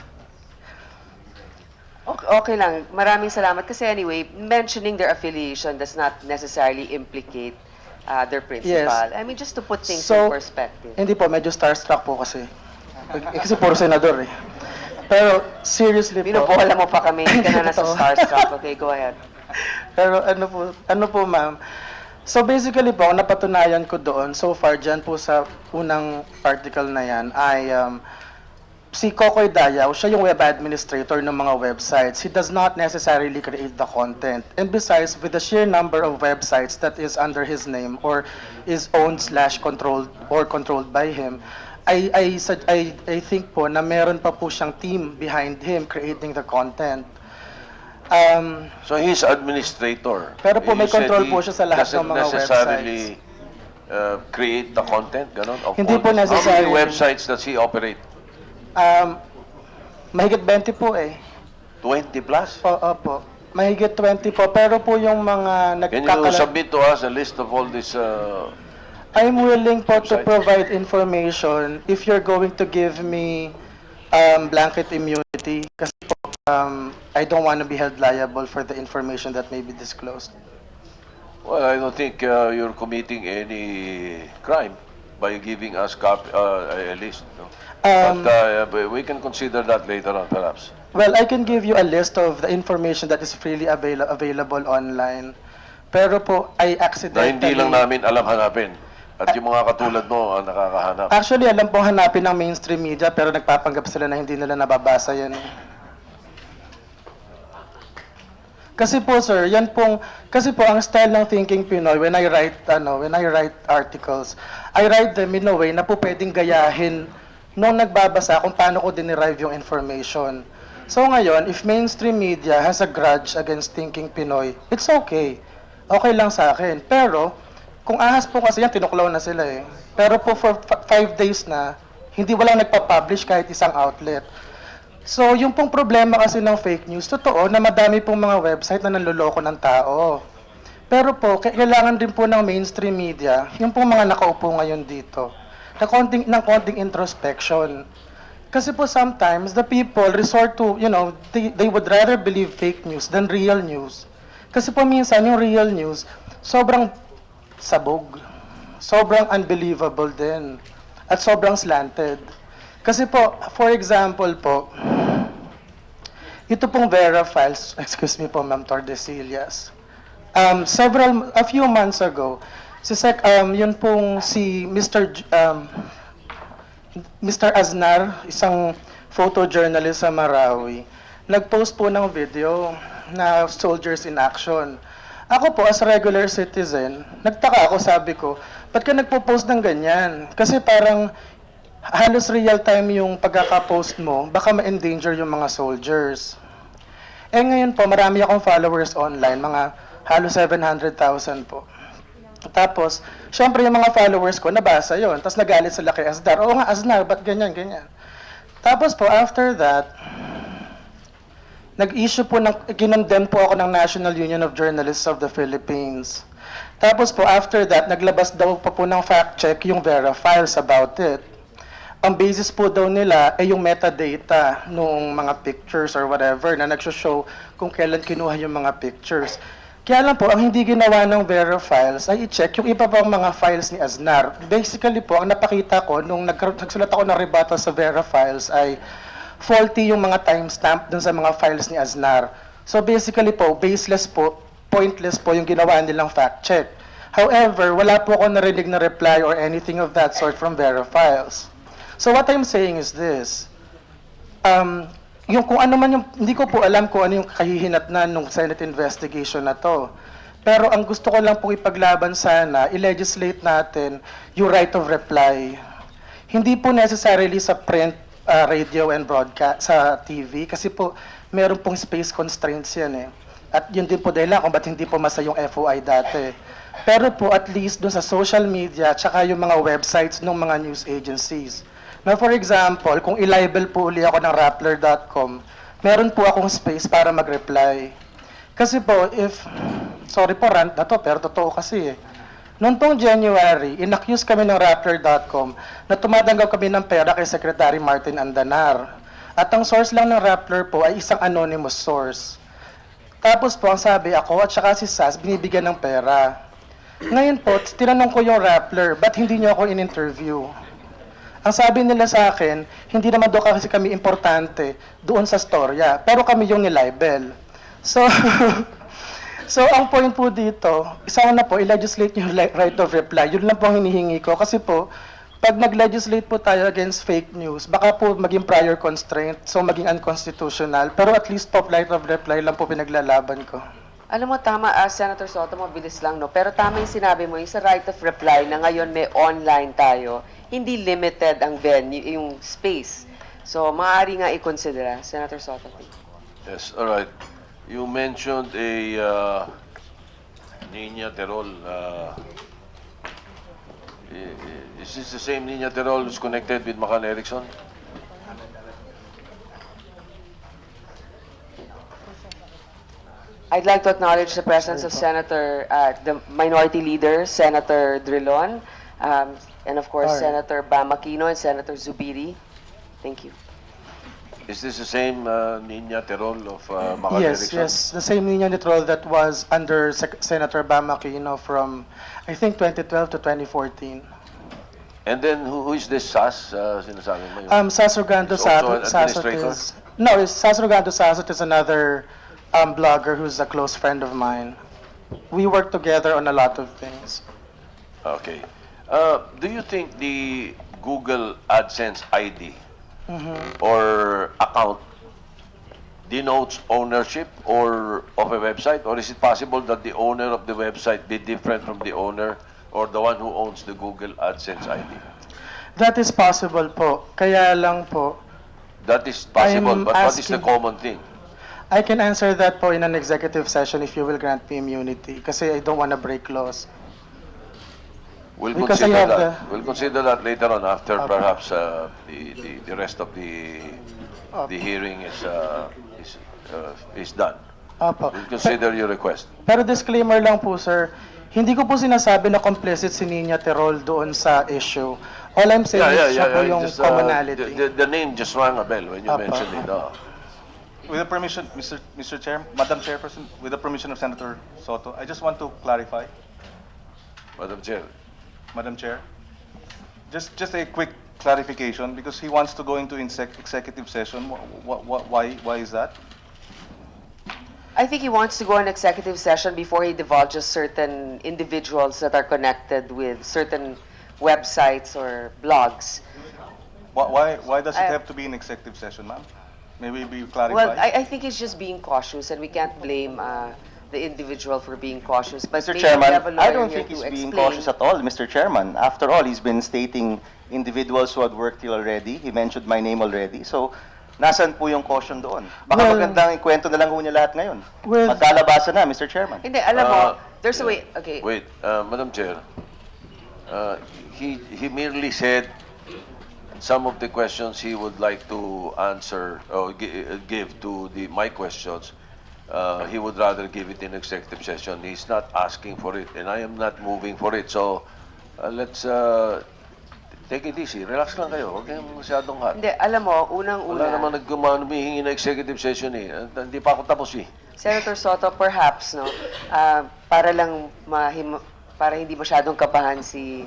Okay lang. Maraming salamat. Kasi anyway, mentioning their affiliation does not necessarily implicate their principal. I mean, just to put things in perspective. Hindi po, medyo starstruck po kasi. Kasi puro senador eh. Pero seriously po. Binubola mo pa kami. Hindi ka na nasa Totoo. starstruck. Okay, go ahead. Pero ano po ma'am, so basically po, ang napatunayan ko doon, so far dyan po sa unang article na yan, ay si Kokoy Dayaw, siya yung web administrator ng mga websites. He does not necessarily create the content. And besides, with the sheer number of websites that is under his name or is owned/controlled or controlled by him, I think po na meron pa po siyang team behind him creating the content. So he's administrator. Pero po may You said control he po siya sa lahat ng doesn't mga necessarily create the content, ganon? Of Hindi all po this. How necessarily. many websites does he operate? Mahigit 20 po eh. 20 plus? Opo. Mahigit 20 po. Pero po yung mga Can you nagkakalat... submit to us a list of all these? I'm willing po to websites? provide information if you're going to give me blanket immunity. Kasi po, I don't want to be held liable for the information that may be disclosed. Well, I don't think you're committing any crime by giving us a list. No? But we can consider that later on, perhaps. Well, I can give you a list of the information that is freely available online. Pero po, I Na accidentally... hindi lang namin alam hanapin. At yung mga katulad mo ang nakakahanap. Actually, alam pong hanapin ng mainstream media pero nagpapanggap sila na hindi nila nababasa yan. Kasi po sir, kasi po ang style ng Thinking Pinoy when I write articles, I write them in a way na po pwedeng gayahin nung nagbabasa kung paano ko dinerive yung information. So ngayon, if mainstream media has a grudge against Thinking Pinoy, it's okay. Okay lang sa akin. Pero kung ahas po kasi yan, tinuklaw na sila eh. Pero po for 5 days na, walang nagpa-publish kahit isang outlet. So, yung pong problema kasi ng fake news, totoo na madami pong mga website na nanloloko ng tao. Pero po, kailangan din po ng mainstream media, yung pong mga nakaupo ngayon dito, ng konting introspection. Kasi po sometimes, the people resort to, they would rather believe fake news than real news. Kasi po minsan, yung real news, sobrang sabog, sobrang unbelievable din, at sobrang slanted. Kasi po, for example po, ito pong Vera Files, excuse me po, Ma'am Tordesillas. A few months ago, yun pong si Mr. Aznar, isang photojournalist sa Marawi, nag-post po ng video na Soldiers in Action. Ako po, as regular citizen, nagtaka ako, sabi ko, ba't ka nagpo-post ng ganyan? Kasi parang halos real time yung pagkaka-post mo, baka ma-endanger yung mga soldiers. Eh ngayon po, marami akong followers online, mga halos 700,000 po. Tapos, syempre yung mga followers ko, nabasa yon. Tapos nagalit sila kay Aznar. Oo nga, Aznar, ba't ganyan, ganyan? Tapos po, after that, nag-issue po, kinondemn po ako ng National Union of Journalists of the Philippines. Tapos po, after that, naglabas daw pa po ng fact-check yung Vera Files about it. Ang basis po daw nila ay yung metadata nung mga pictures or whatever na nagsho-show kung kailan kinuha yung mga pictures. Kaya lang po, ang hindi ginawa ng Vera Files ay i-check yung iba pang mga files ni Aznar. Basically po, ang napakita ko nung nagsulat ako ng rebuttal sa Vera Files ay faulty yung mga timestamp dun sa mga files ni Aznar. So basically po, baseless po, pointless po yung ginawa nilang fact check. However, wala po ako narinig na reply or anything of that sort from Vera Files. So what I'm saying is this, yung kung ano man yung, hindi ko po alam kung ano yung kahihinatnan ng Senate investigation na to. Pero ang gusto ko lang po ipaglaban sana, i-legislate natin yung right of reply. Hindi po necessarily sa print, radio and broadcast, sa TV, kasi po meron pong space constraints yan eh. At yun din po dahil kung ba't hindi po masa yung FOI dati. Pero po at least dun sa social media, tsaka yung mga websites ng mga news agencies. Now, for example, kung i-libel po uli ako ng Rappler.com, meron po akong space para mag-reply. Kasi po, if sorry po, rant na to, pero totoo kasi eh. Noong tong January, inaccuse kami ng Rappler.com na tumatanggap kami ng pera kay Secretary Martin Andanar. At ang source lang ng Rappler po ay isang anonymous source. Tapos po, ang sabi ako at saka si Sas, binibigyan ng pera. Ngayon po, tinanong ko yung Rappler, ba't hindi niyo ako in-interview? Ang sabi nila sa akin, hindi naman daw kasi kami importante doon sa storya, pero kami yung nilibel. So, so ang point po dito, sana po i-legislate yung right of reply. Yun lang po ang hinihingi ko. Kasi po, pag nag-legislate po tayo against fake news, baka po maging prior constraint, so maging unconstitutional. Pero at least po, right of reply lang po pinaglalaban ko. Alam mo, tama, Senator Soto, mabilis lang, no? Pero tama yung sinabi mo, yung sa right of reply na ngayon may online tayo, hindi limited ang venue, yung space. So, maaari nga i-consider, Senator Soto. Yes, all right. You mentioned a Nina Terol. Is this the same Nina Terol who's connected with Macan Erickson? I'd like to acknowledge the presence of Senator, the Minority Leader, Senator Drilon, and of course, Alright. Senator Bamakino and Senator Zubiri. Thank you. Is this the same Nina Terol of Macan Yes, Erickson? yes. The same Nino Nitrol that was under Senator Bam Aquino from, I think, 2012 to 2014. And then who is this SAS? Sinasabi mo yun? Sasrogando He's also an Sasot administrator? is... No, Sasrogando Sasot is another blogger who's a close friend of mine. We work together on a lot of things. Okay. Do you think the Google AdSense ID or account denotes ownership or of a website, or is it possible that the owner of the website be different from the owner or the one who owns the Google AdSense ID? That is possible po. Kaya lang po, That is possible, I'm but what is the asking- common thing? I can answer that po in an executive session if you will grant me immunity kasi I don't want to break laws. We'll Because I consider have that. We'll consider that later on after perhaps the rest of the hearing is done. Opo. We'll consider your request. Pero disclaimer lang po, sir, hindi ko po sinasabi na complicit si Nina Terol doon sa issue. All I'm saying is siya po yung Just, commonality. the name just rang a bell when you Apa. mentioned it. With the permission, Mr. Chair, Madam Chairperson, with the permission of Senator Soto, I just want to clarify, Madam Chair. Madam Chair, just a quick clarification, because he wants to go into executive session. Why is that? I think he wants to go on executive session before he divulges certain individuals that are connected with certain websites or blogs. Why does it I- have to be an executive session, ma'am? Maybe be Well, clarified. I think he's just being cautious, and we can't blame the individual for being cautious. But Mr. maybe we have a Chairman, I lawyer don't here think to he's being explain. cautious at all, Mr. Chairman. After all, he's been stating individuals who had worked here already. He mentioned my name already. So, nasan po yung caution doon? Baka Well, magandang ikwento na lang ho niya lahat ngayon. Well- Magkalabasan na, Mr. Chairman. Hindi, alam mo, there's a yeah. way. Okay. Wait, Madam Chair. He merely said some of the questions he would like to answer or give to my questions. He would rather give it in executive session. He's not asking for it, and I am not moving for it. So let's take it easy. Relax lang kayo. Huwag kayong masyadong hot. Hindi, alam mo, Wala unang-una, naman humihingi na executive session eh. Hindi pa ako tapos eh. Senator Soto, perhaps, no, para lang para hindi masyadong kabahan si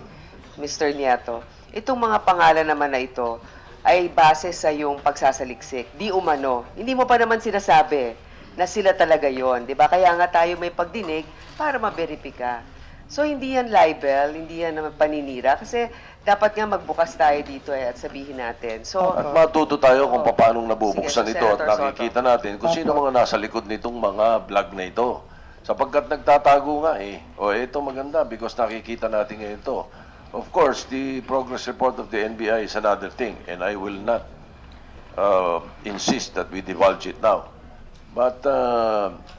Mr. Nieto, itong mga pangalan naman na ito ay base sa yung pagsasaliksik. Di umano. Hindi mo pa naman sinasabi na sila talaga yon, di ba? Kaya nga tayo may pagdinig para maberipika. So, hindi yan libel, hindi yan naman paninira, kasi dapat nga magbukas tayo dito at sabihin natin. So, At matuto tayo kung paano nabubuksan Sige, ito at Senator Soto. nakikita natin kung sino mga nasa likod nitong mga vlog na ito. Sapagkat nagtatago nga eh. O ito maganda because nakikita natin ngayon ito. Of course, the progress report of the NBI is another thing and I will not insist that we divulge it now. But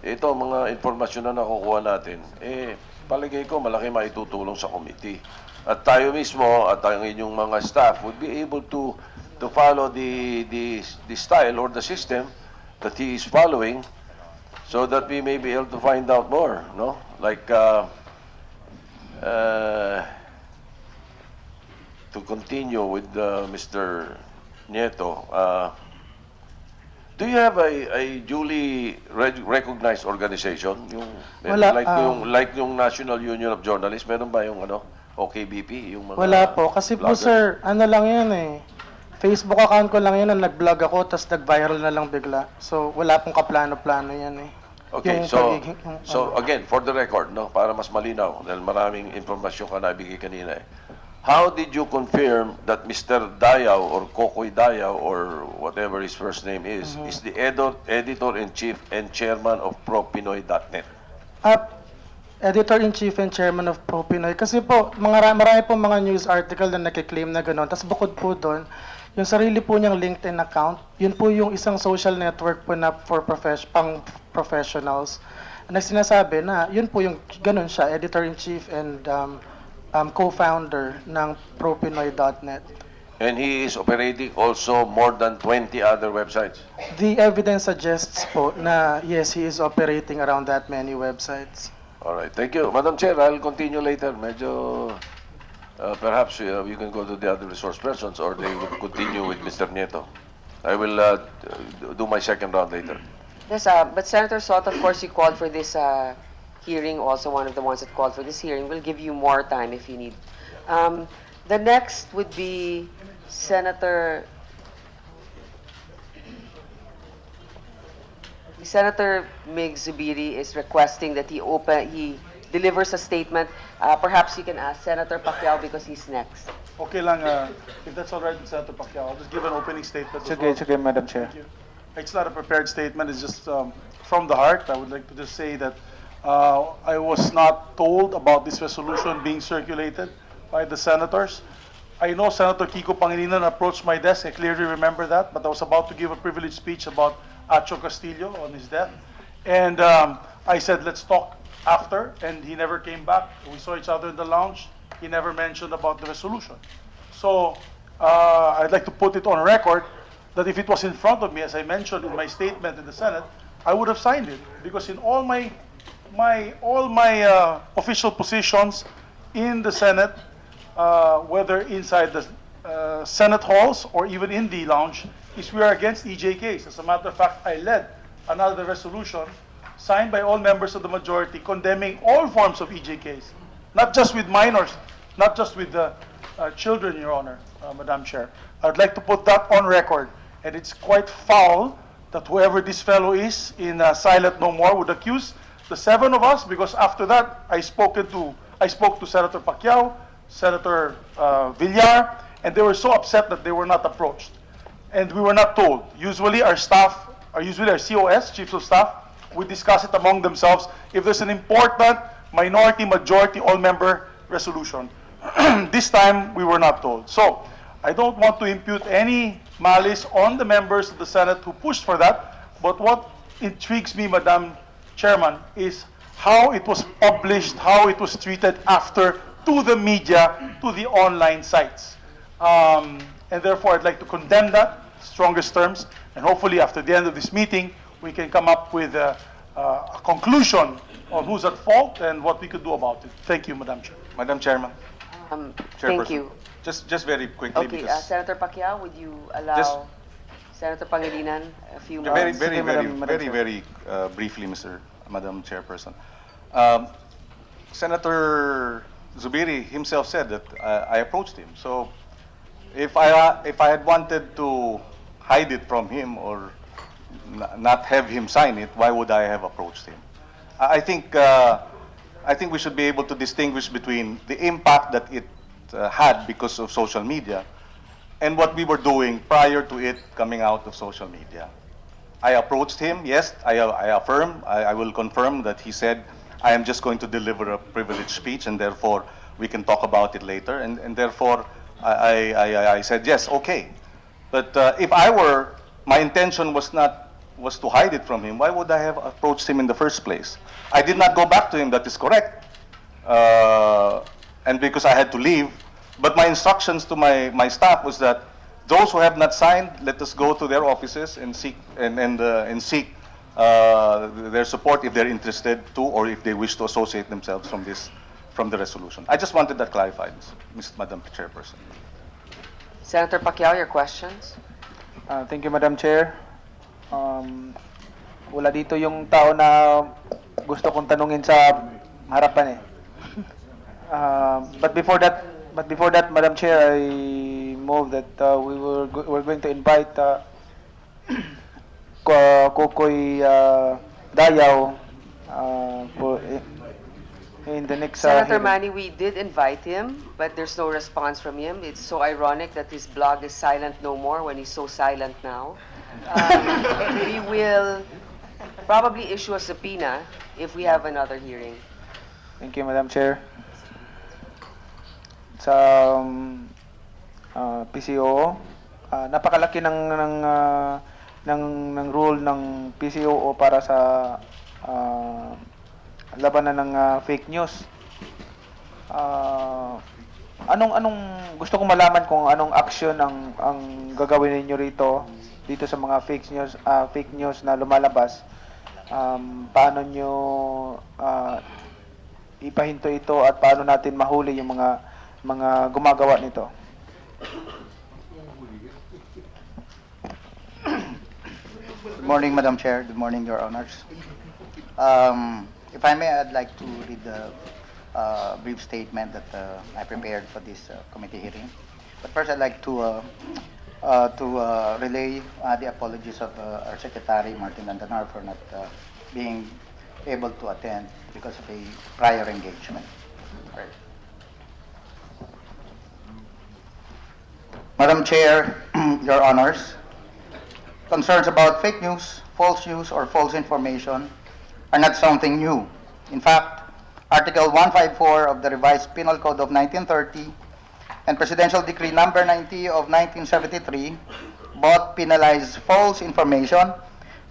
ito mga informasyon na nakukuha natin, palagay ko malaki maitutulong sa committee. At tayo mismo at ang inyong mga staff would be able to follow the style or the system that he is following so that we may be able to find out more, no? Like, to continue with Mr. Nieto, do you have a duly recognized organization? Yung, Wala, like yung National Union of Journalists, meron ba yung ano, OKBP? Yung mga Wala po. Kasi po, bloggers? sir, ano lang yan eh. Facebook account ko lang yun na nag-vlog ako, tapos nag-viral na lang bigla. So, wala pong kaplano-plano yan eh. Okay, Yung so, pagiging- yung so ano. again, for the record, no, para mas malinaw, dahil maraming informasyon ka nabigay kanina eh. How did you confirm that Mr. Dayaw or Kokoy Dayaw or whatever his first name is the editor-in-chief and chairman of ProPinoy.net? Editor-in-chief and chairman of ProPinoy. Kasi po, marami po mga news article na nakiklaim na gano'n. Tapos bukod po doon, yung sarili po niyang LinkedIn account, yun po yung isang social network po na for pang professionals. Na sinasabi na yun po yung gano'n siya, editor-in-chief and co-founder ng ProPinoy.net. And he is operating also more than 20 other websites. The evidence suggests po na yes, he is operating around that many websites. All right, thank you. Madam Chair, I'll continue later. Medyo, perhaps you can go to the other resource persons or they will continue with Mr. Nieto. I will do my second round later. Yes, but Senator Soto, of course, you called for this hearing, also one of the ones that called for this hearing. We'll give you more time if you need. The next would be Senator Mig Zubiri is requesting that he delivers a statement. Perhaps you can ask Senator Pacquiao because he's next. Okay lang, if that's all right with Senator Pacquiao, I'll just give an opening statement. as Sige, well. sige, Madam Chair. Thank you. It's not a prepared statement, it's just from the heart. I would like to just say that I was not told about this resolution being circulated by the senators. I know Senator Kiko Pangilinan approached my desk, I clearly remember that, but I was about to give a privileged speech about Acho Castillo on his death. And I said, let's talk after, and he never came back. We saw each other in the lounge. He never mentioned about the resolution. So I'd like to put it on record that if it was in front of me, as I mentioned in my statement in the Senate, I would have signed it, because in all my official positions in the Senate, whether inside the Senate halls or even in the lounge, is we are against EJKs. As a matter of fact, I led another resolution signed by all members of the majority condemning all forms of EJKs, not just with minors, not just with the children, Your Honor, Madam Chair. I'd like to put that on record, and it's quite foul that whoever this fellow is in Silent No More would accuse the seven of us, because after that, I spoke to Senator Pacquiao, Senator Villar, and they were so upset that they were not approached. And we were not told. Usually our staff, usually our COS, Chiefs of Staff, we discuss it among themselves if there's an important minority, majority, all-member resolution. This time, we were not told. So, I don't want to impute any malice on the members of the Senate who pushed for that, but what intrigues me, Madam Chairman, is how it was published, how it was treated after to the media, to the online sites. And therefore, I'd like to condemn that, strongest terms, and hopefully after the end of this meeting, we can come up with a conclusion on who's at fault and what we could do about it. Thank you, Madam Chair. Madam Chairman. Thank Chairperson. you. Just very quickly, Okay, because Senator Pacquiao, would you allow Just- Senator Pangilinan a few very, moments? very briefly, Madam Chairperson. Senator Zubiri himself said that I approached him. So if I had wanted to hide it from him or not have him sign it, why would I have approached him? I think we should be able to distinguish between the impact that it had because of social media and what we were doing prior to it coming out of social media. I approached him, yes, I will confirm that he said, I am just going to deliver a privileged speech and therefore we can talk about it later. And therefore, I said, yes, okay. But if my intention was to hide it from him, why would I have approached him in the first place? I did not go back to him, that is correct. And because I had to leave, but my instructions to my staff was that those who have not signed, let us go to their offices and seek their support if they're interested to, or if they wish to associate themselves from the resolution. I just wanted that clarified, Madam Chairperson. Senator Pacquiao, your questions? Thank you, Madam Chair. Wala dito yung tao na gusto kong tanungin sa harapan eh. But before that, Madam Chair, I move that we're going to invite Kokoy Dayaw for in the next Senator hearing. Manny, we did invite him, but there's no response from him. It's so ironic that his blog is silent no more when he's so silent now. We will probably issue a subpoena if we have another hearing. Thank you, Madam Chair. Sa PCO, napakalaki ng rule ng PCO para sa labanan ng fake news. Anong gusto kong malaman kung anong action ang gagawin niyo dito sa mga fake news na lumalabas. Paano niyo ipahinto ito at paano natin mahuli yung mga gumagawa nito? Good morning, Madam Chair. Good morning, Your Honors. If I may, I'd like to read the brief statement that I prepared for this committee hearing. But first, I'd like to relay the apologies of our Secretary, Martin Landanar, for not being able to attend because of a prior engagement. Right. Madam Chair, Your Honors, concerns about fake news, false news, or false information are not something new. In fact, Article 154 of the Revised Penal Code of 1930 and Presidential Decree Number 90 of 1973 both penalize false information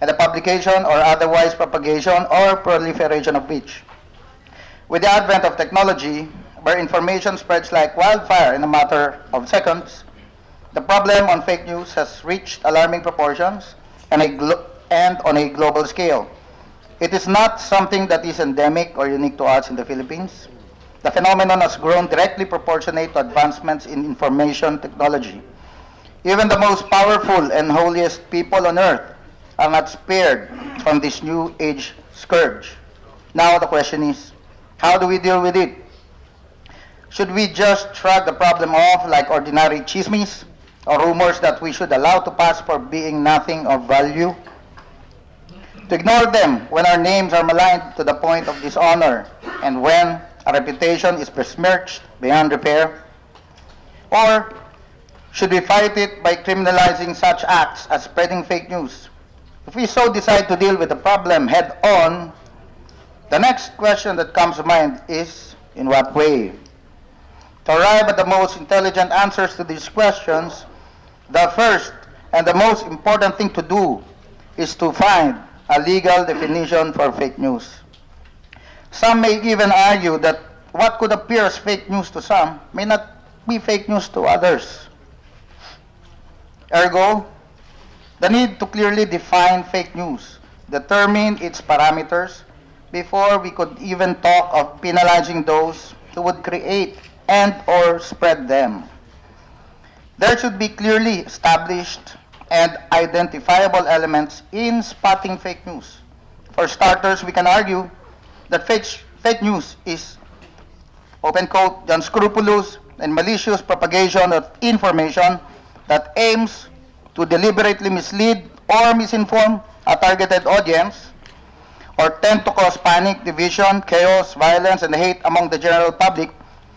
and the publication or otherwise propagation or proliferation of which. With the advent of technology, where information spreads like wildfire in a matter of seconds, the problem on fake news has reached alarming proportions and on a global scale. It is not something that is endemic or unique to us in the Philippines. The phenomenon has grown directly proportionate to advancements in information technology. Even the most powerful and holiest people on earth are not spared from this new age scourge. Now the question is, how do we deal with it? Should we just shrug the problem off like ordinary chismes or rumors that we should allow to pass for being nothing of value? To ignore them when our names are maligned to the point of dishonor and when a reputation is besmirched beyond repair? Or should we fight it by criminalizing such acts as spreading fake news? If we so decide to deal with the problem head on, the next question that comes to mind is, in what way? To arrive at the most intelligent answers to these questions, the first and the most important thing to do is to find a legal definition for fake news. Some may even argue that what could appear as fake news to some may not be fake news to others. Ergo, the need to clearly define fake news, determine its parameters, before we could even talk of penalizing those who would create and or spread them. There should be clearly established and identifiable elements in spotting fake news. For starters, we can argue that fake news is, open quote, the unscrupulous and malicious propagation of information that aims to deliberately mislead or misinform a targeted audience or tend to cause panic, division, chaos, violence, and hate among the general public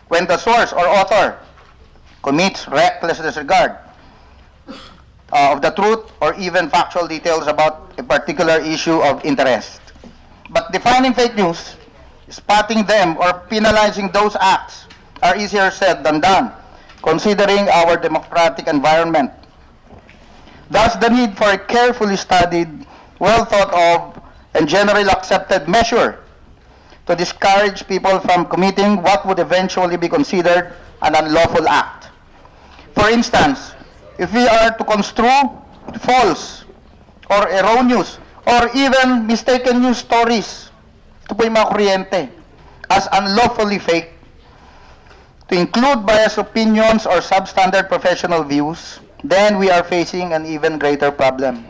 when the source or author commits reckless disregard of the truth or even factual details about a particular issue of interest. But defining fake news, spotting them, or penalizing those acts are easier said than done, considering our democratic environment. Thus, the need for a carefully studied, well thought of, and generally accepted measure to discourage people from committing what would eventually be considered an unlawful act. For instance, if we are to construe false or erroneous or even mistaken news stories. Ito po yung mga kuryente as unlawfully fake, to include biased opinions or substandard professional views, then we are facing an even greater problem.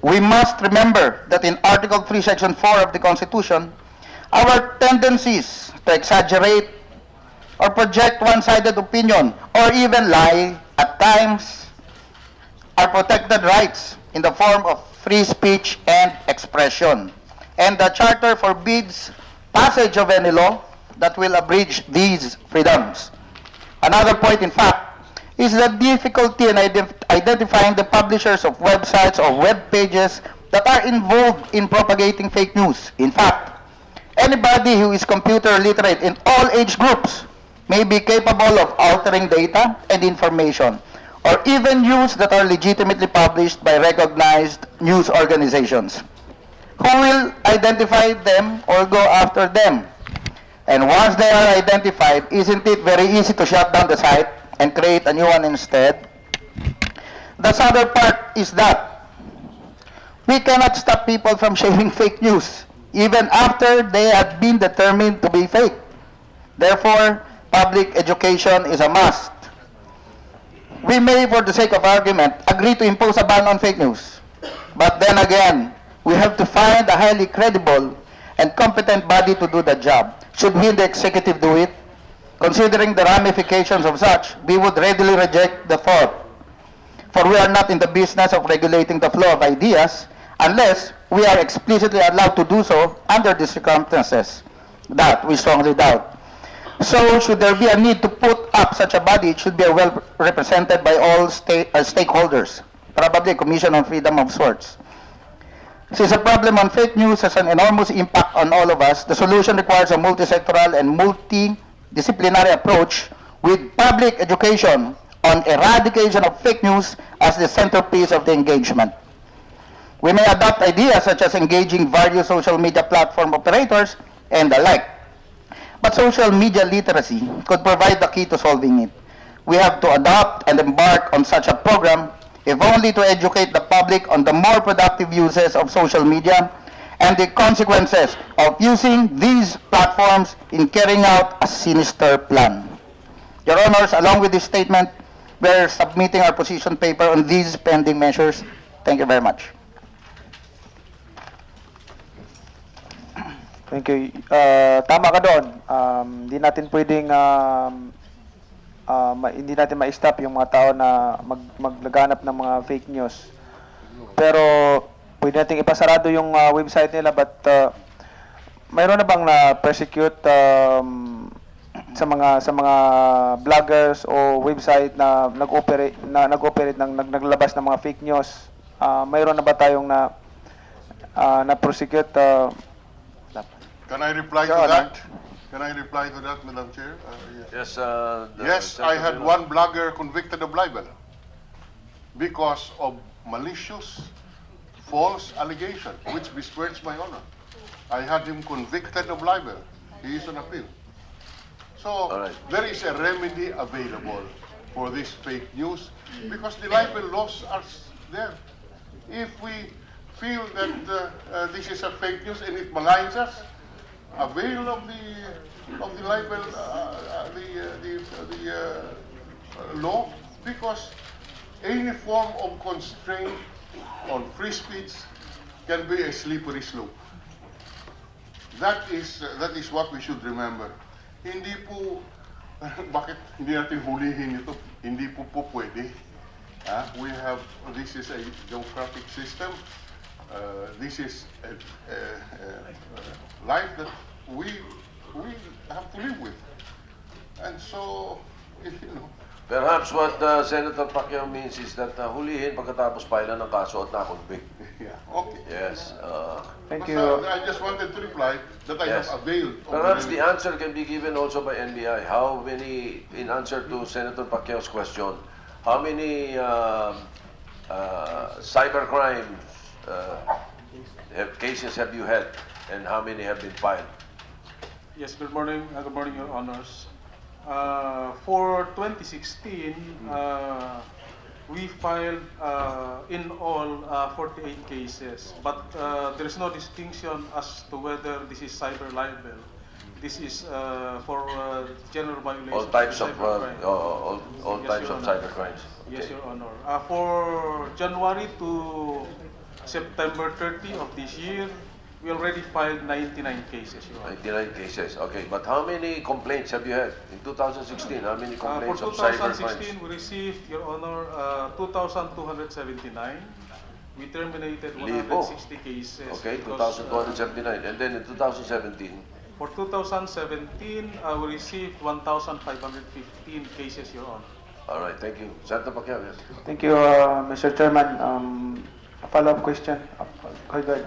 We must remember that in Article 3, Section 4 of the Constitution, our tendencies to exaggerate or project one-sided opinion or even lie at times are protected rights in the form of free speech and expression. And the Charter forbids passage of any law that will abridge these freedoms. Another point, in fact, is the difficulty in identifying the publishers of websites or web pages that are involved in propagating fake news. In fact, anybody who is computer literate in all age groups may be capable of altering data and information, or even news that are legitimately published by recognized news organizations. Who will identify them or go after them? And once they are identified, isn't it very easy to shut down the site and create a new one instead? The other part is that we cannot stop people from sharing fake news, even after they have been determined to be fake. Therefore, public education is a must. We may, for the sake of argument, agree to impose a ban on fake news. But then again, we have to find a highly credible and competent body to do the job. Should we, the executive, do it? Considering the ramifications of such, we would readily reject the thought. For we are not in the business of regulating the flow of ideas unless we are explicitly allowed to do so under the circumstances. That we strongly doubt. So, should there be a need to put up such a body, it should be well represented by all stakeholders, probably a commission on freedom of sorts. Since the problem on fake news has an enormous impact on all of us, the solution requires a multi-sectoral and multidisciplinary approach with public education on eradication of fake news as the centerpiece of the engagement. We may adopt ideas such as engaging various social media platform operators and the like. But social media literacy could provide the key to solving it. We have to adopt and embark on such a program, if only to educate the public on the more productive uses of social media and the consequences of using these platforms in carrying out a sinister plan. Your Honors, along with this statement, we're submitting our position paper on these pending measures. Thank you very much. Thank you. Tama ka doon. Hindi natin pwedeng hindi natin ma-stop yung mga tao na maglaganap ng mga fake news. Pero pwede nating ipasarado yung website nila, but mayroon na bang na-persecute sa mga vloggers o website na nag-operate naglabas ng mga fake news? Mayroon na ba tayong na-prosecute? Can I reply to Your Honor. that? Can I reply to that, Madam Chair? Yes, Yes. the Yes, I had Secretary- one blogger convicted of libel because of malicious, false allegation, which besmirches my honor. I had him convicted of libel. He is on appeal. So, All right. there is a remedy available for this fake news because the libel laws are there. If we feel that this is a fake news and it maligns us, avail of the libel, law, because any form of constraint on free speech can be a slippery slope. That is what we should remember. Hindi po, bakit hindi natin hulihin ito? Hindi po pwede. This is a democratic system. This is a life that we have to live with. And so, Perhaps what Senator Pacquiao means is that hulihin pagkatapos pailan ng kaso at na-convict. yeah, okay. Yes. Thank Basta, you. I just wanted to reply that I Yes. have availed of Perhaps the the answer can be given also by NBI. How many, in answer to Senator Pacquiao's question, how many cybercrime cases have you had, and how many have been filed? Yes, good morning, Your Honors. For 2016, we filed in all 48 cases, but there is no distinction as to whether this is cyber libel. This is for general violation. All types of cybercrime. all Yes, types Your of Honor. cyber crimes. Yes, Okay. Your Honor. For January to September 30 of this year, we already filed 99 cases, Your Honor. 99 cases. Okay, but how many complaints have you had in 2016? How many For complaints of cyber crimes? 2016, we received, Your Honor, 2,279. We terminated Libo. 160 cases. Okay, because, 2,279. And then in 2017, For 2017, we received 1,515 cases, Your Honor. all right, thank you. Senator Pacquiao, yes. Thank you, Mr. Chairman. A follow-up question. Go ahead.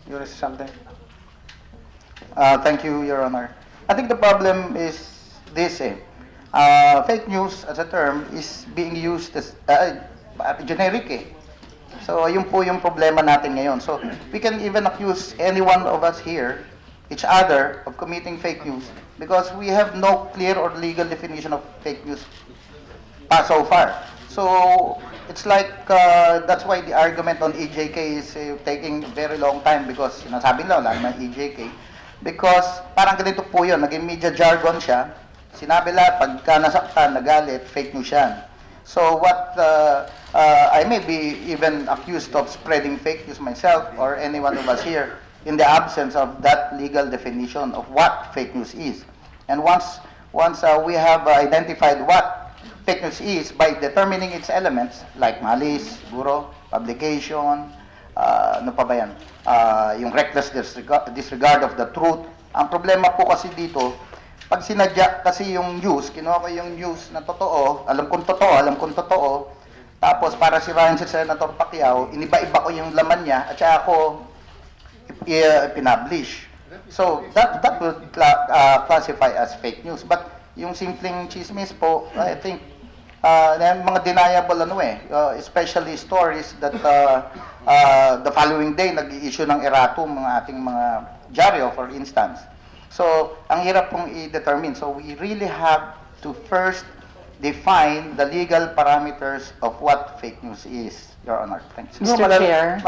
You want to say something? Thank you, Your Honor. I think the problem is this, fake news as a term is being used as generic, So, yun po yung problema natin ngayon. So, we can even accuse any one of us here, each other, of committing fake news because we have no clear or legal definition of fake news so far. So, it's like, that's why the argument on EJK is taking a very long time because sinasabi nila, wala naman EJK. Because parang ganito po yun, naging media jargon siya. Sinabi lahat, pagka nasaktan, nagalit, fake news yan. So what, I may be even accused of spreading fake news myself or any one of us here in the absence of that legal definition of what fake news is. And once we have identified what fake news is by determining its elements like malice, siguro, publication, ano pa ba yan? Yung reckless disregard of the truth. Ang problema po kasi dito, pag sinadya kasi yung news, kinuha ko yung news na totoo, alam kong totoo, tapos para sirahin si Senator Pacquiao, iniba-iba ko yung laman niya at saka ako pinablish. So, that would classify as fake news. But yung simpleng chismis po, I think, mga deniable especially stories that the following day nag-i-issue ng erratum mga ating mga dyaryo, for instance. So, ang hirap pong i-determine. So, we really have to first define the legal parameters of what fake news is, Your Honor. Thanks. Mr. Chair.